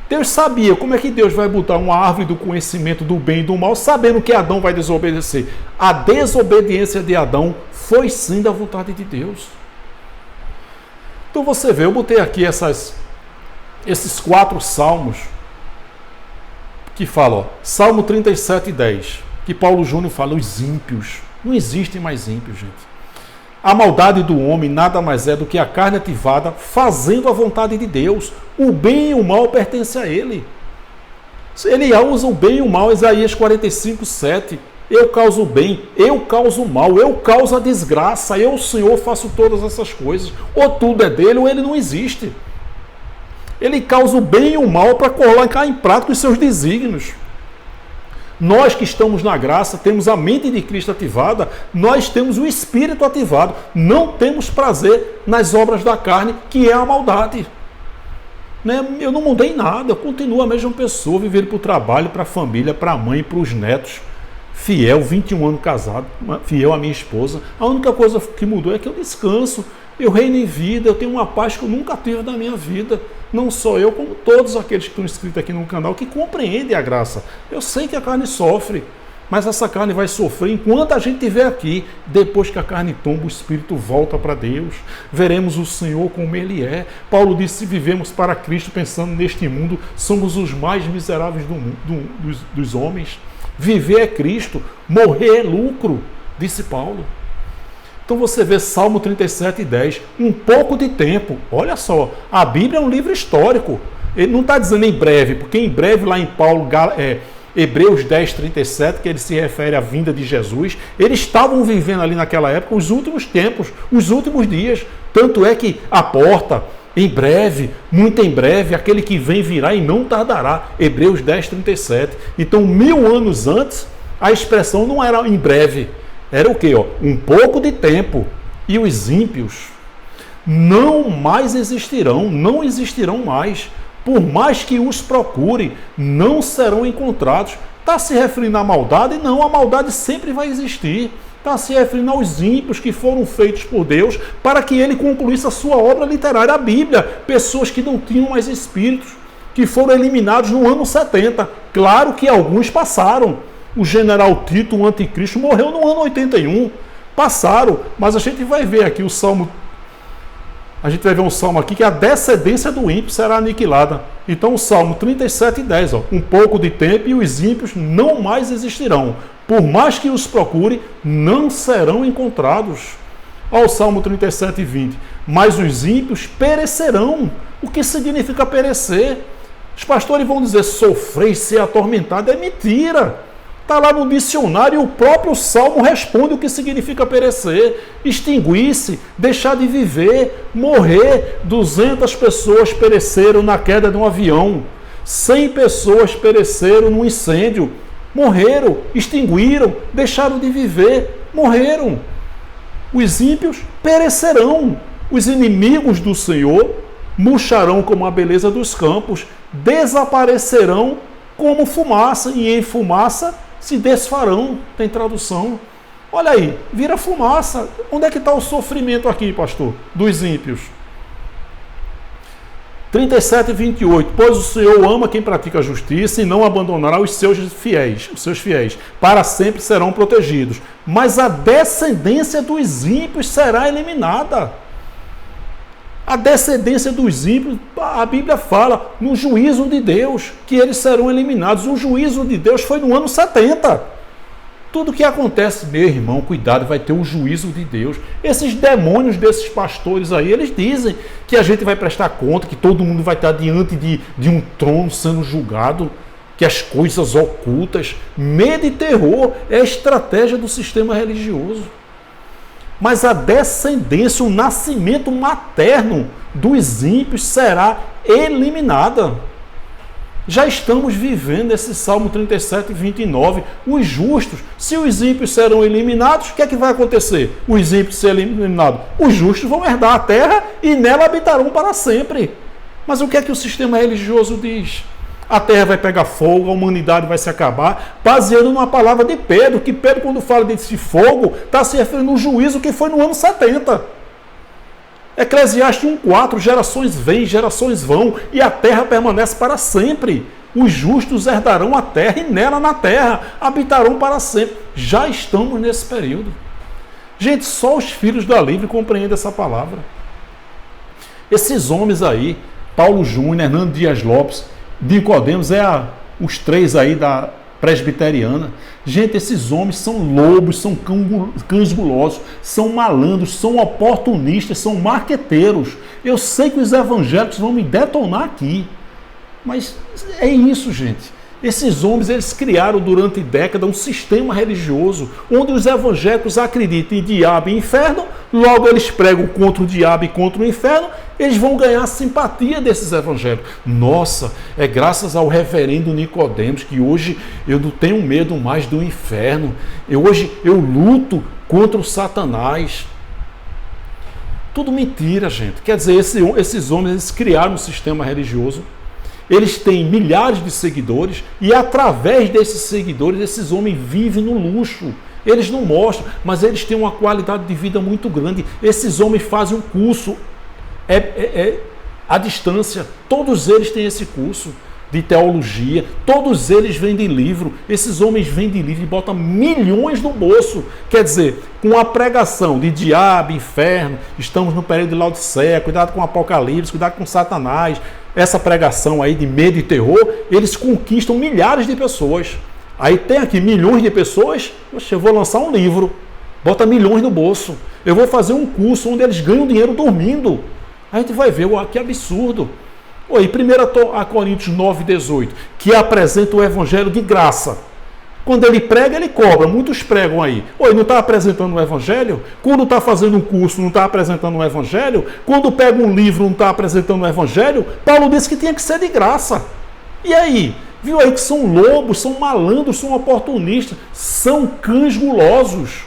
Deus sabia como é que Deus vai botar uma árvore do conhecimento do bem e do mal, sabendo que Adão vai desobedecer. A desobediência de Adão foi sim da vontade de Deus. Então você vê, eu botei aqui esses 4 salmos que falam, Salmo 37:10, que Paulo Júnior fala, os ímpios. Não existem mais ímpios, gente. A maldade do homem nada mais é do que a carne ativada fazendo a vontade de Deus. O bem e o mal pertencem a ele. Ele usa o bem e o mal, Isaías 45:7. Eu causo o bem, eu causo o mal, eu causo a desgraça, eu, Senhor, faço todas essas coisas. Ou tudo é dele ou ele não existe. Ele causa o bem e o mal para colocar em prática os seus desígnios. Nós que estamos na graça, temos a mente de Cristo ativada, nós temos o Espírito ativado, não temos prazer nas obras da carne, que é a maldade. Eu não mudei nada, eu continuo a mesma pessoa, vivendo para o trabalho, para a família, para a mãe, para os netos, fiel, 21 anos casado, fiel à minha esposa. A única coisa que mudou é que eu descanso, eu reino em vida, eu tenho uma paz que eu nunca tive na minha vida. Não só eu, como todos aqueles que estão inscritos aqui no canal, que compreendem a graça. Eu sei que a carne sofre, mas essa carne vai sofrer enquanto a gente estiver aqui. Depois que a carne tomba, o Espírito volta para Deus. Veremos o Senhor como Ele é. Paulo disse, se vivemos para Cristo pensando neste mundo, somos os mais miseráveis dos homens. Viver é Cristo, morrer é lucro, disse Paulo. Então você vê Salmo 37:10, um pouco de tempo. Olha só, a Bíblia é um livro histórico. Ele não está dizendo em breve, porque em breve lá em Paulo, Hebreus 10:37, que ele se refere à vinda de Jesus, eles estavam vivendo ali naquela época os últimos tempos, os últimos dias. Tanto é que a porta, em breve, muito em breve, aquele que vem virá e não tardará. Hebreus 10:37. Então, 1000 anos antes, a expressão não era em breve. Era o quê? Um pouco de tempo. E os ímpios não mais existirão, não existirão mais. por mais que os procure, não serão encontrados. Está se referindo à maldade? Não, a maldade sempre vai existir. Está se referindo aos ímpios que foram feitos por Deus para que ele concluísse a sua obra literária, a Bíblia. Pessoas que não tinham mais espíritos, que foram eliminados no ano 70. Claro que alguns passaram. O general Tito, o anticristo, morreu no ano 81. Passaram, mas a gente vai ver aqui o Salmo. A gente vai ver um salmo aqui que a descendência do ímpio será aniquilada. Então o Salmo 37:10, ó, um pouco de tempo e os ímpios não mais existirão. Por mais que os procure, não serão encontrados. Ó, o Salmo 37:20, mas os ímpios perecerão. O que significa perecer? Os pastores vão dizer sofrer e ser atormentado. É mentira. Está lá no dicionário e o próprio Salmo responde o que significa perecer. Extinguir-se, deixar de viver, morrer. 200 pessoas pereceram na queda de um avião. 100 pessoas pereceram num incêndio. Morreram, extinguiram, deixaram de viver, morreram. Os ímpios perecerão. Os inimigos do Senhor murcharão como a beleza dos campos. Desaparecerão como fumaça, e em fumaça se desfarão. Tem tradução. Olha aí, vira fumaça. Onde é que está o sofrimento aqui, pastor, dos ímpios? 37:28, pois o Senhor ama quem pratica a justiça e não abandonará os seus fiéis. Para sempre serão protegidos. Mas a descendência dos ímpios será eliminada. A descendência dos ímpios, a Bíblia fala no juízo de Deus, que eles serão eliminados. O juízo de Deus foi no ano 70. Tudo que acontece, meu irmão, cuidado, vai ter um juízo de Deus. Esses demônios desses pastores aí, eles dizem que a gente vai prestar conta, que todo mundo vai estar diante de um trono sendo julgado, que as coisas ocultas, medo e terror é a estratégia do sistema religioso. Mas a descendência, o nascimento materno dos ímpios será eliminada. Já estamos vivendo esse Salmo 37:29. Os justos, se os ímpios serão eliminados, o que é que vai acontecer? Os ímpios serem eliminados, os justos vão herdar a terra e nela habitarão para sempre. Mas o que é que o sistema religioso diz? A terra vai pegar fogo, a humanidade vai se acabar, baseando numa palavra de Pedro, que Pedro, quando fala desse fogo, está se referindo ao juízo que foi no ano 70. Eclesiastes 1:4, gerações vêm, gerações vão, e a terra permanece para sempre. Os justos herdarão a terra e nela, na terra, habitarão para sempre. Já estamos nesse período. Gente, só os filhos da livre compreendem essa palavra. Esses homens aí, Paulo Júnior, Hernando Dias Lopes, Nicodemos, os três aí da presbiteriana. Gente, esses homens são lobos, são cães gulosos, são malandros, são oportunistas, são marqueteiros. Eu sei que os evangélicos vão me detonar aqui, mas é isso, gente. Esses homens, eles criaram durante décadas um sistema religioso onde os evangélicos acreditam em diabo e inferno, logo eles pregam contra o diabo e contra o inferno, eles vão ganhar a simpatia desses evangélicos. Nossa, é graças ao reverendo Nicodemos que hoje eu não tenho medo mais do inferno. Hoje eu luto contra o Satanás. Tudo mentira, gente. Quer dizer, esses homens, eles criaram um sistema religioso. Eles têm milhares de seguidores e através desses seguidores, esses homens vivem no luxo. Eles não mostram, mas eles têm uma qualidade de vida muito grande. Esses homens fazem um curso à distância. Todos eles têm esse curso de teologia. Todos eles vendem livro. Esses homens vendem livro e botam milhões no bolso. Quer dizer, com a pregação de diabo, inferno, estamos no período de Laodiceia, cuidado com o Apocalipse, cuidado com Satanás, essa pregação aí de medo e terror, eles conquistam milhares de pessoas. Aí tem aqui milhões de pessoas, eu vou lançar um livro, bota milhões no bolso. Eu vou fazer um curso onde eles ganham dinheiro dormindo. A gente vai ver, que absurdo. Oi, 1 Coríntios 9:18, que apresenta o evangelho de graça. Quando ele prega, ele cobra. Muitos pregam aí. Oi, não está apresentando o evangelho? Quando está fazendo um curso, não está apresentando o evangelho? Quando pega um livro, não está apresentando o evangelho? Paulo disse que tinha que ser de graça. E aí? Viu aí que são lobos, são malandros, são oportunistas, são cães gulosos.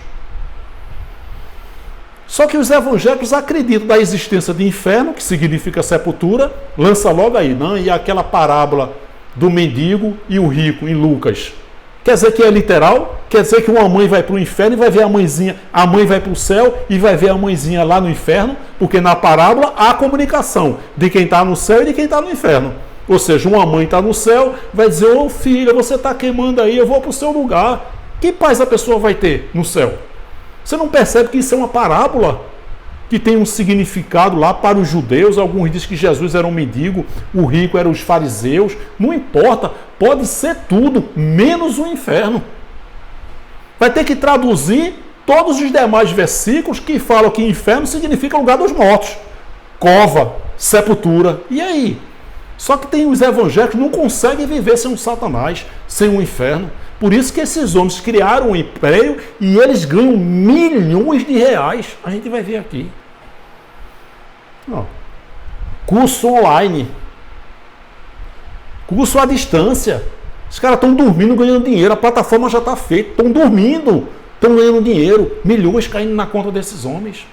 Só que os evangélicos acreditam na existência de inferno, que significa sepultura, lança logo aí, não? E aquela parábola do mendigo e o rico em Lucas. Quer dizer que é literal? Quer dizer que uma mãe vai para o inferno e vai ver a mãe vai para o céu e vai ver a mãezinha lá no inferno? Porque na parábola há comunicação de quem está no céu e de quem está no inferno. Ou seja, uma mãe está no céu, vai dizer, ô filha, você está queimando aí, eu vou para o seu lugar. Que paz a pessoa vai ter no céu? Você não percebe que isso é uma parábola? Que tem um significado lá para os judeus. Alguns dizem que Jesus era um mendigo, o rico eram os fariseus. Não importa, pode ser tudo, menos o inferno. Vai ter que traduzir todos os demais versículos que falam que inferno significa lugar dos mortos. Cova, sepultura. E aí? Só que tem os evangélicos que não conseguem viver sem um Satanás, sem um inferno. Por isso que esses homens criaram um império e eles ganham milhões de reais. A gente vai ver aqui. Ó. Curso online. Curso à distância. Os caras estão dormindo, ganhando dinheiro. A plataforma já está feita. Estão dormindo. Estão ganhando dinheiro. Milhões caindo na conta desses homens.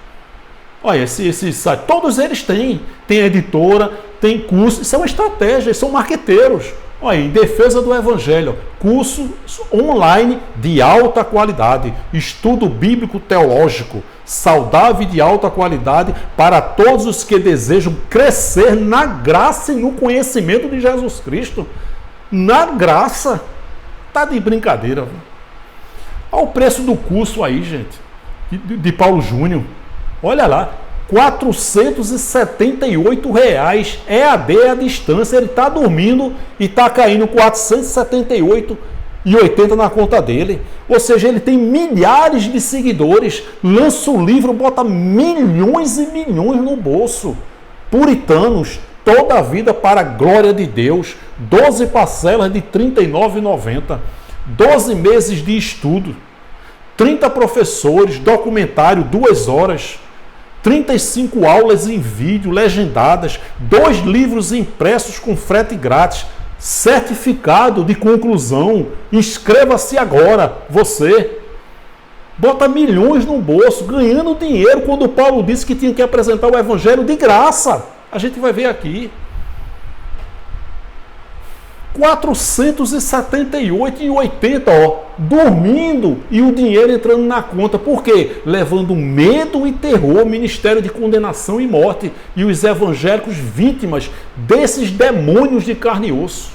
Olha, esse site. Todos eles têm. Tem editora, tem curso. Isso é uma estratégia. Eles são marqueteiros. Olha, em defesa do Evangelho, curso online de alta qualidade, estudo bíblico teológico, saudável e de alta qualidade para todos os que desejam crescer na graça e no conhecimento de Jesus Cristo. Na graça. Tá de brincadeira. Olha o preço do curso aí, gente, de Paulo Júnior. Olha lá. R$ 478 EAD à distância. Ele está dormindo e está caindo R$ 478,80 na conta dele. Ou seja, ele tem milhares de seguidores, lança um livro, bota milhões e milhões no bolso. Puritanos, toda a vida para a glória de Deus. 12 parcelas de R$ 39,90. 12 meses de estudo. 30 professores, documentário, 2 horas. 35 aulas em vídeo, legendadas, 2 livros impressos com frete grátis, certificado de conclusão. Inscreva-se agora, você. Bota milhões no bolso, ganhando dinheiro, quando Paulo disse que tinha que apresentar o Evangelho de graça. A gente vai ver aqui. 478,80, ó, dormindo e o dinheiro entrando na conta. Por quê? Levando medo e terror, ministério de condenação e morte, e os evangélicos vítimas desses demônios de carne e osso.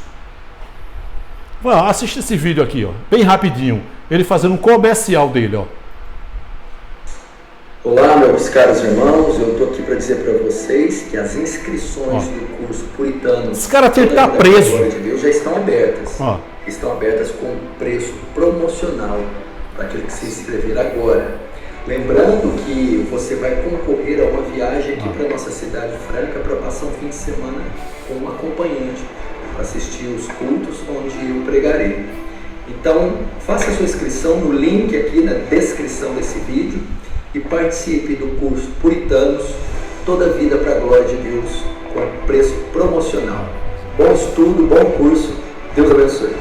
Vai, assiste esse vídeo aqui, ó, bem rapidinho, ele fazendo um comercial dele, ó. Olá, meus caros irmãos, eu estou aqui para dizer para vocês que as inscrições do curso Puritano, esse cara tinha que estar preso, glória de Deus, já estão abertas. Estão abertas com preço promocional para aquele que se inscrever agora. Lembrando que você vai concorrer a uma viagem aqui para nossa cidade franca para passar um fim de semana com um acompanhante para assistir os cultos onde eu pregarei. Então, faça a sua inscrição no link aqui na descrição desse vídeo e participe do curso Puritanos, toda a vida para a glória de Deus, com preço promocional. Bom estudo, bom curso, Deus abençoe.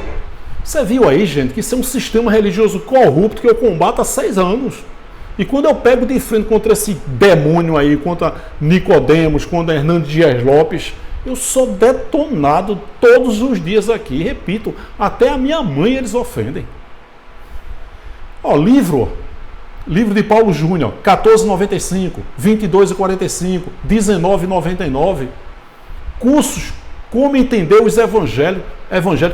Você viu aí, gente, que isso é um sistema religioso corrupto que eu combato há 6 anos. E quando eu pego de frente contra esse demônio aí, contra Nicodemos, contra Hernando Dias Lopes, eu sou detonado todos os dias aqui. Repito, até a minha mãe eles ofendem. Ó, livro de Paulo Júnior, R$14,95, R$22,45, R$19,99. Cursos, como entender os evangelhos.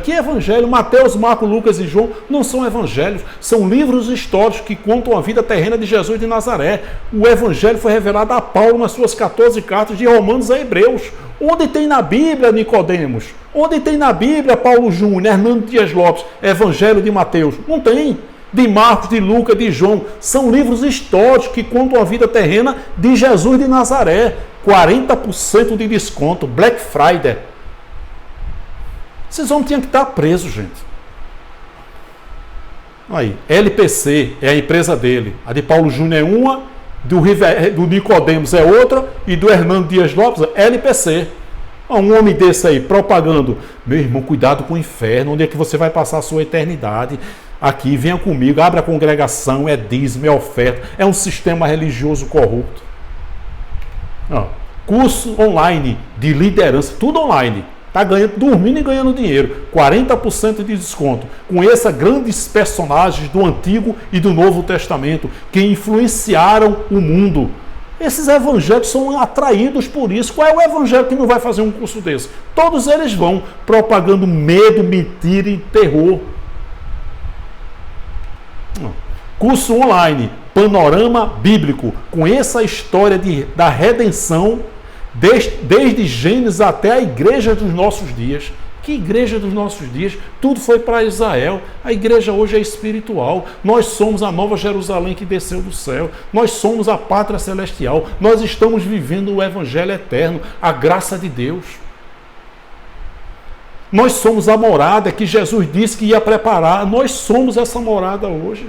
Que evangelho? Mateus, Marcos, Lucas e João não são evangelhos, são livros históricos que contam a vida terrena de Jesus de Nazaré. O evangelho foi revelado a Paulo nas suas 14 cartas de Romanos a Hebreus. Onde tem na Bíblia, Nicodemos? Onde tem na Bíblia, Paulo Júnior, Hernando Dias Lopes, evangelho de Mateus? Não tem. De Marcos, de Lucas, de João. São livros históricos que contam a vida terrena de Jesus de Nazaré. 40% de desconto, Black Friday. Esses homens tinham que estar presos, gente. Aí, LPC é a empresa dele. A de Paulo Júnior é uma, do Nicodemos é outra, e do Hernando Dias Lopes é LPC. Um homem desse aí, propagando, meu irmão, cuidado com o inferno, onde é que você vai passar a sua eternidade? aqui, venha comigo, abre a congregação, é dízimo, é oferta, é um sistema religioso corrupto. Curso online de liderança, tudo online. Está ganhando, dormindo e ganhando dinheiro. 40% de desconto. Conheça grandes personagens do Antigo e do Novo Testamento que influenciaram o mundo. Esses evangélicos são atraídos por isso. Qual é o evangelho que não vai fazer um curso desse? Todos eles vão propagando medo, mentira e terror. Curso online, Panorama Bíblico. Conheça a história da redenção desde Gênesis até a igreja dos nossos dias. Que igreja dos nossos dias? Tudo foi para Israel. A igreja hoje é espiritual. Nós somos a nova Jerusalém que desceu do céu. Nós somos a pátria celestial. Nós estamos vivendo o evangelho eterno, a graça de Deus. Nós somos a morada que Jesus disse que ia preparar. Nós somos essa morada hoje.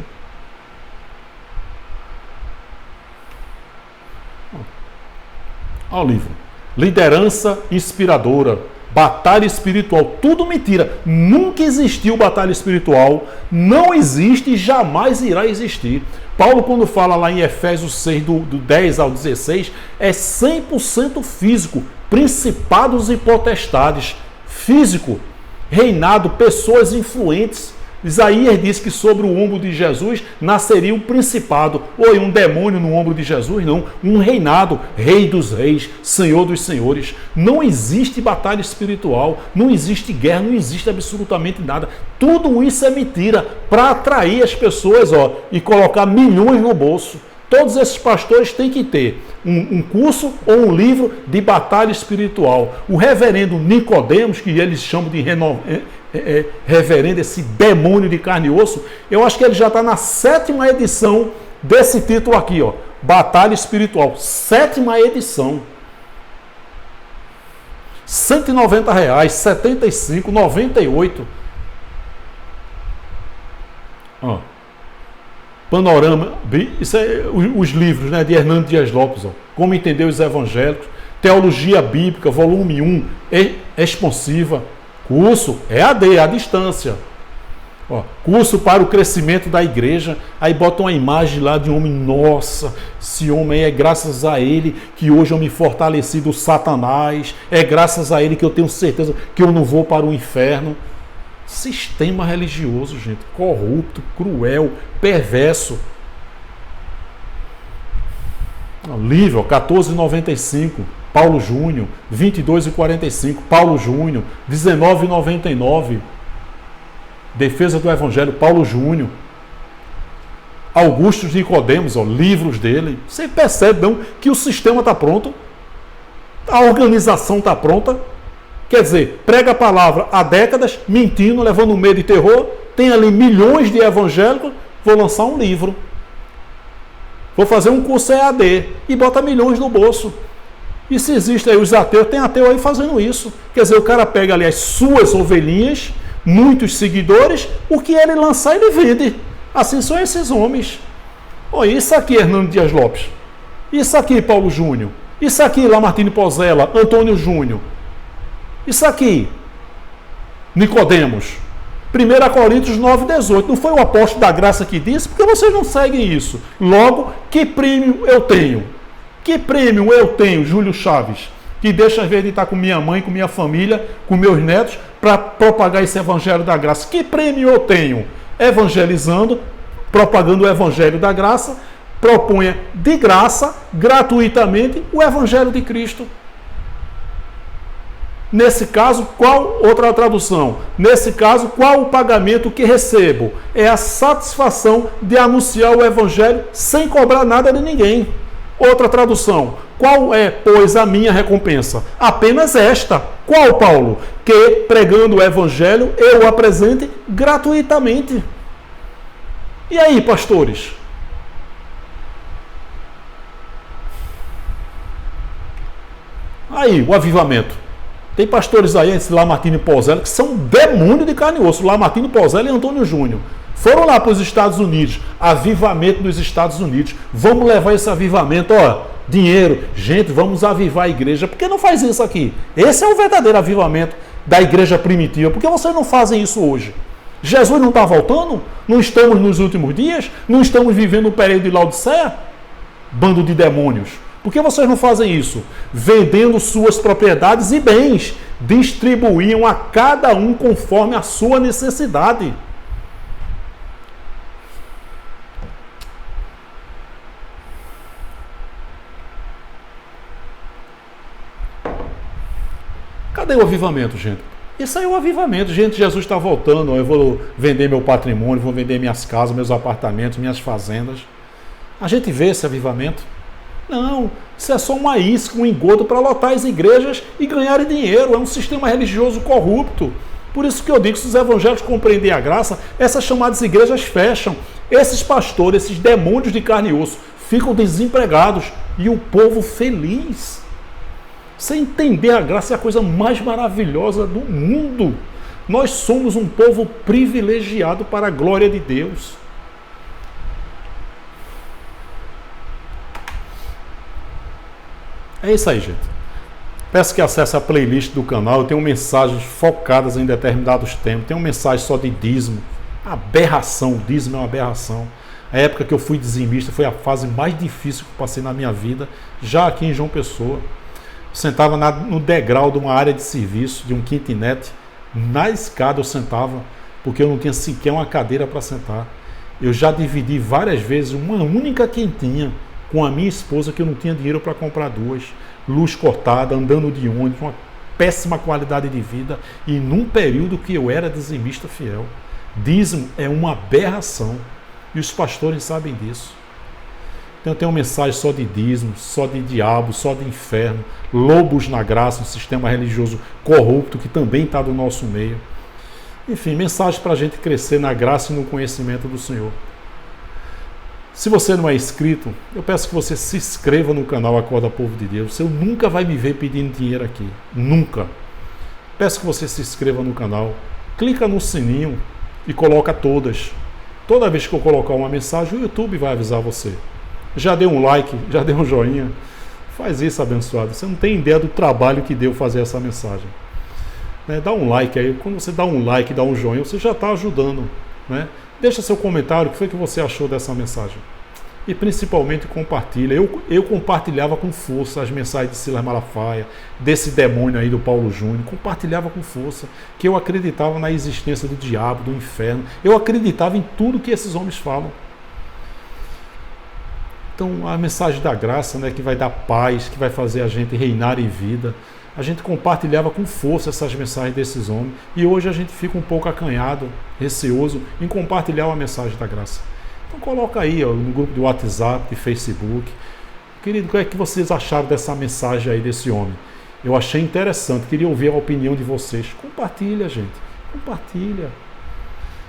Olha o livro. Liderança inspiradora. Batalha espiritual. Tudo mentira. Nunca existiu batalha espiritual. Não existe e jamais irá existir. Paulo, quando fala lá em Efésios 6, do 10 ao 16, é 100% físico. Principados e potestades. Físico. Reinado. Pessoas influentes. Isaías diz que sobre o ombro de Jesus nasceria um principado. Oi, um demônio no ombro de Jesus? Não. Um reinado. Rei dos reis, Senhor dos senhores. Não existe batalha espiritual. Não existe guerra. Não existe absolutamente nada. Tudo isso é mentira para atrair as pessoas e colocar milhões no bolso. Todos esses pastores têm que ter um curso ou um livro de batalha espiritual. O reverendo Nicodemos, que eles chamam de reverendo, esse demônio de carne e osso, eu acho que ele já está na 7ª edição desse título aqui, Batalha Espiritual. 7ª edição. R$190, 75, 98. Panorama, isso é os livros, né, de Hernando Dias Lopes, Como Entender os Evangélicos, Teologia Bíblica, volume 1, expansiva, curso EAD, à distância, curso para o crescimento da igreja, aí botam uma imagem lá de um homem, nossa, esse homem é graças a ele que hoje eu me fortaleci do Satanás, é graças a ele que eu tenho certeza que eu não vou para o inferno. Sistema religioso, gente, corrupto, cruel, perverso. Livro 14,95, Paulo Júnior. 22,45, Paulo Júnior. 19,99, Defesa do Evangelho, Paulo Júnior. Augusto Nicodemos, livros dele. Você percebe não que o sistema está pronto? A organização está pronta? Quer dizer, prega a palavra há décadas, mentindo, levando medo e terror, tem ali milhões de evangélicos, vou lançar um livro. Vou fazer um curso EAD e bota milhões no bolso. E se existe aí os ateus, tem ateu aí fazendo isso. Quer dizer, o cara pega ali as suas ovelhinhas, muitos seguidores, o que ele lançar ele vende. Assim são esses homens. Isso aqui, Hernando Dias Lopes. Isso aqui, Paulo Júnior. Isso aqui, Lamartine Pozella, Antônio Júnior. Isso aqui, Nicodemos. 1 Coríntios 9,18. Não foi o apóstolo da graça que disse? Porque vocês não seguem isso. Logo, que prêmio eu tenho? Que prêmio eu tenho, Júlio Chaves, que deixa às vezes de estar com minha mãe, com minha família, com meus netos, para propagar esse evangelho da graça? Que prêmio eu tenho? Evangelizando, propagando o evangelho da graça, proponha de graça, gratuitamente, o evangelho de Cristo. Nesse caso, qual outra tradução? Nesse caso, qual o pagamento que recebo? É a satisfação de anunciar o evangelho sem cobrar nada de ninguém. Outra tradução. Qual é, pois, a minha recompensa? Apenas esta. Qual, Paulo? Que, pregando o evangelho, eu o apresente gratuitamente. E aí, pastores? Aí, o avivamento. Tem pastores aí, esse Lamartine Pozella, que são demônio de carne e osso. Lamartine Pozella e Antônio Júnior. Foram lá para os Estados Unidos. Avivamento nos Estados Unidos. Vamos levar esse avivamento, dinheiro. Gente, vamos avivar a igreja. Por que não faz isso aqui? Esse é o verdadeiro avivamento da igreja primitiva. Por que vocês não fazem isso hoje? Jesus não está voltando? Não estamos nos últimos dias? Não estamos vivendo o período de Laodiceia? Bando de demônios. Por que vocês não fazem isso? Vendendo suas propriedades e bens, distribuíam a cada um conforme a sua necessidade. Cadê o avivamento, gente? Isso aí é o avivamento. Gente, Jesus está voltando. Eu vou vender meu patrimônio, vou vender minhas casas, meus apartamentos, minhas fazendas. A gente vê esse avivamento? Não, isso é só uma isca, um engodo para lotar as igrejas e ganharem dinheiro. É um sistema religioso corrupto. Por isso que eu digo, se os evangélicos compreenderem a graça, essas chamadas igrejas fecham. Esses pastores, esses demônios de carne e osso, ficam desempregados e o povo feliz. Sem entender a graça é a coisa mais maravilhosa do mundo. Nós somos um povo privilegiado para a glória de Deus. É isso aí, gente. Peço que acesse a playlist do canal. Eu tenho mensagens focadas em determinados temas. Tenho mensagem só de dízimo. Aberração. O dízimo é uma aberração. A época que eu fui dizimista foi a fase mais difícil que eu passei na minha vida, já aqui em João Pessoa. Eu sentava no degrau de uma área de serviço, de um kitnet. Na escada eu sentava, porque eu não tinha sequer uma cadeira para sentar. Eu já dividi várias vezes uma única quentinha com a minha esposa, que eu não tinha dinheiro para comprar duas. Luz cortada, andando de ônibus, uma péssima qualidade de vida, e num período que eu era dizimista fiel. Dízimo é uma aberração, e os pastores sabem disso. Então eu tenho uma mensagem só de dízimo, só de diabo, só de inferno, lobos na graça, um sistema religioso corrupto que também está do nosso meio. Enfim, mensagem para a gente crescer na graça e no conhecimento do Senhor. Se você não é inscrito, eu peço que você se inscreva no canal Acorda Povo de Deus. Você nunca vai me ver pedindo dinheiro aqui, nunca. Peço que você se inscreva no canal, clica no sininho e coloca todas. Toda vez que eu colocar uma mensagem, o YouTube vai avisar você. Já deu um like, já deu um joinha. Faz isso, abençoado. Você não tem ideia do trabalho que deu fazer essa mensagem. Dá um like aí. Quando você dá um like, dá um joinha, você já está ajudando. Deixa seu comentário, o que foi que você achou dessa mensagem. E principalmente compartilha. Eu compartilhava com força as mensagens de Silas Malafaia, desse demônio aí do Paulo Júnior. Compartilhava com força, que eu acreditava na existência do diabo, do inferno. Eu acreditava em tudo que esses homens falam. Então, a mensagem da graça, que vai dar paz, que vai fazer a gente reinar em vida, a gente compartilhava com força essas mensagens desses homens, e hoje a gente fica um pouco acanhado, receoso em compartilhar a mensagem da graça. Então coloca aí no grupo de WhatsApp, de Facebook. Querido, o que é que vocês acharam dessa mensagem aí desse homem? Eu achei interessante, queria ouvir a opinião de vocês. Compartilha, gente, compartilha.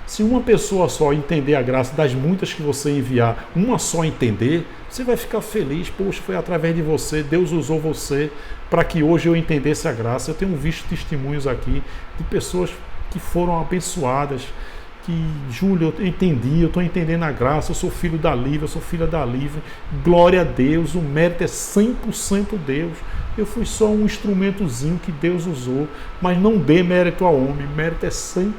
Se uma pessoa só entender a graça, das muitas que você enviar, uma só entender, você vai ficar feliz. Poxa, foi através de você, Deus usou você para que hoje eu entendesse a graça. Eu tenho visto testemunhos aqui de pessoas que foram abençoadas, que, Júlio, eu entendi, eu estou entendendo a graça, eu sou filho da Lívia, eu sou filha da Lívia. Glória a Deus, o mérito é 100% Deus. Eu fui só um instrumentozinho que Deus usou, mas não dê mérito ao homem, mérito é 100%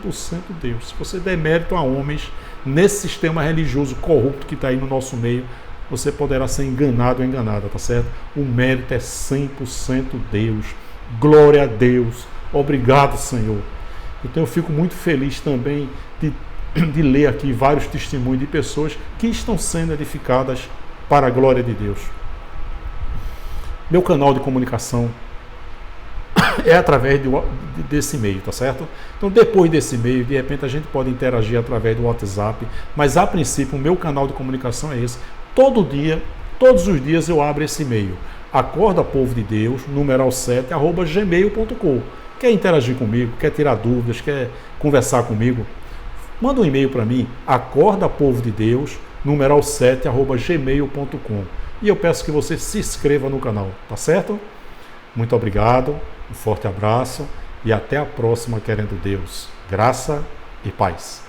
Deus. Se você der mérito a homens, nesse sistema religioso corrupto que está aí no nosso meio, você poderá ser enganado ou enganada, tá certo? O mérito é 100% Deus. Glória a Deus. Obrigado, Senhor. Então eu fico muito feliz também de ler aqui vários testemunhos de pessoas que estão sendo edificadas para a glória de Deus. Meu canal de comunicação é através desse meio, tá certo? Então, depois desse meio, de repente a gente pode interagir através do WhatsApp, mas a princípio o meu canal de comunicação é esse. Todo dia, todos os dias eu abro esse e-mail, Acorda Povo de Deus, @7, @gmail.com. Quer interagir comigo, quer tirar dúvidas, quer conversar comigo? Manda um e-mail para mim, Acorda Povo de Deus, 7, @gmail.com. E eu peço que você se inscreva no canal, tá certo? Muito obrigado, um forte abraço e até a próxima, querendo Deus. Graça e paz.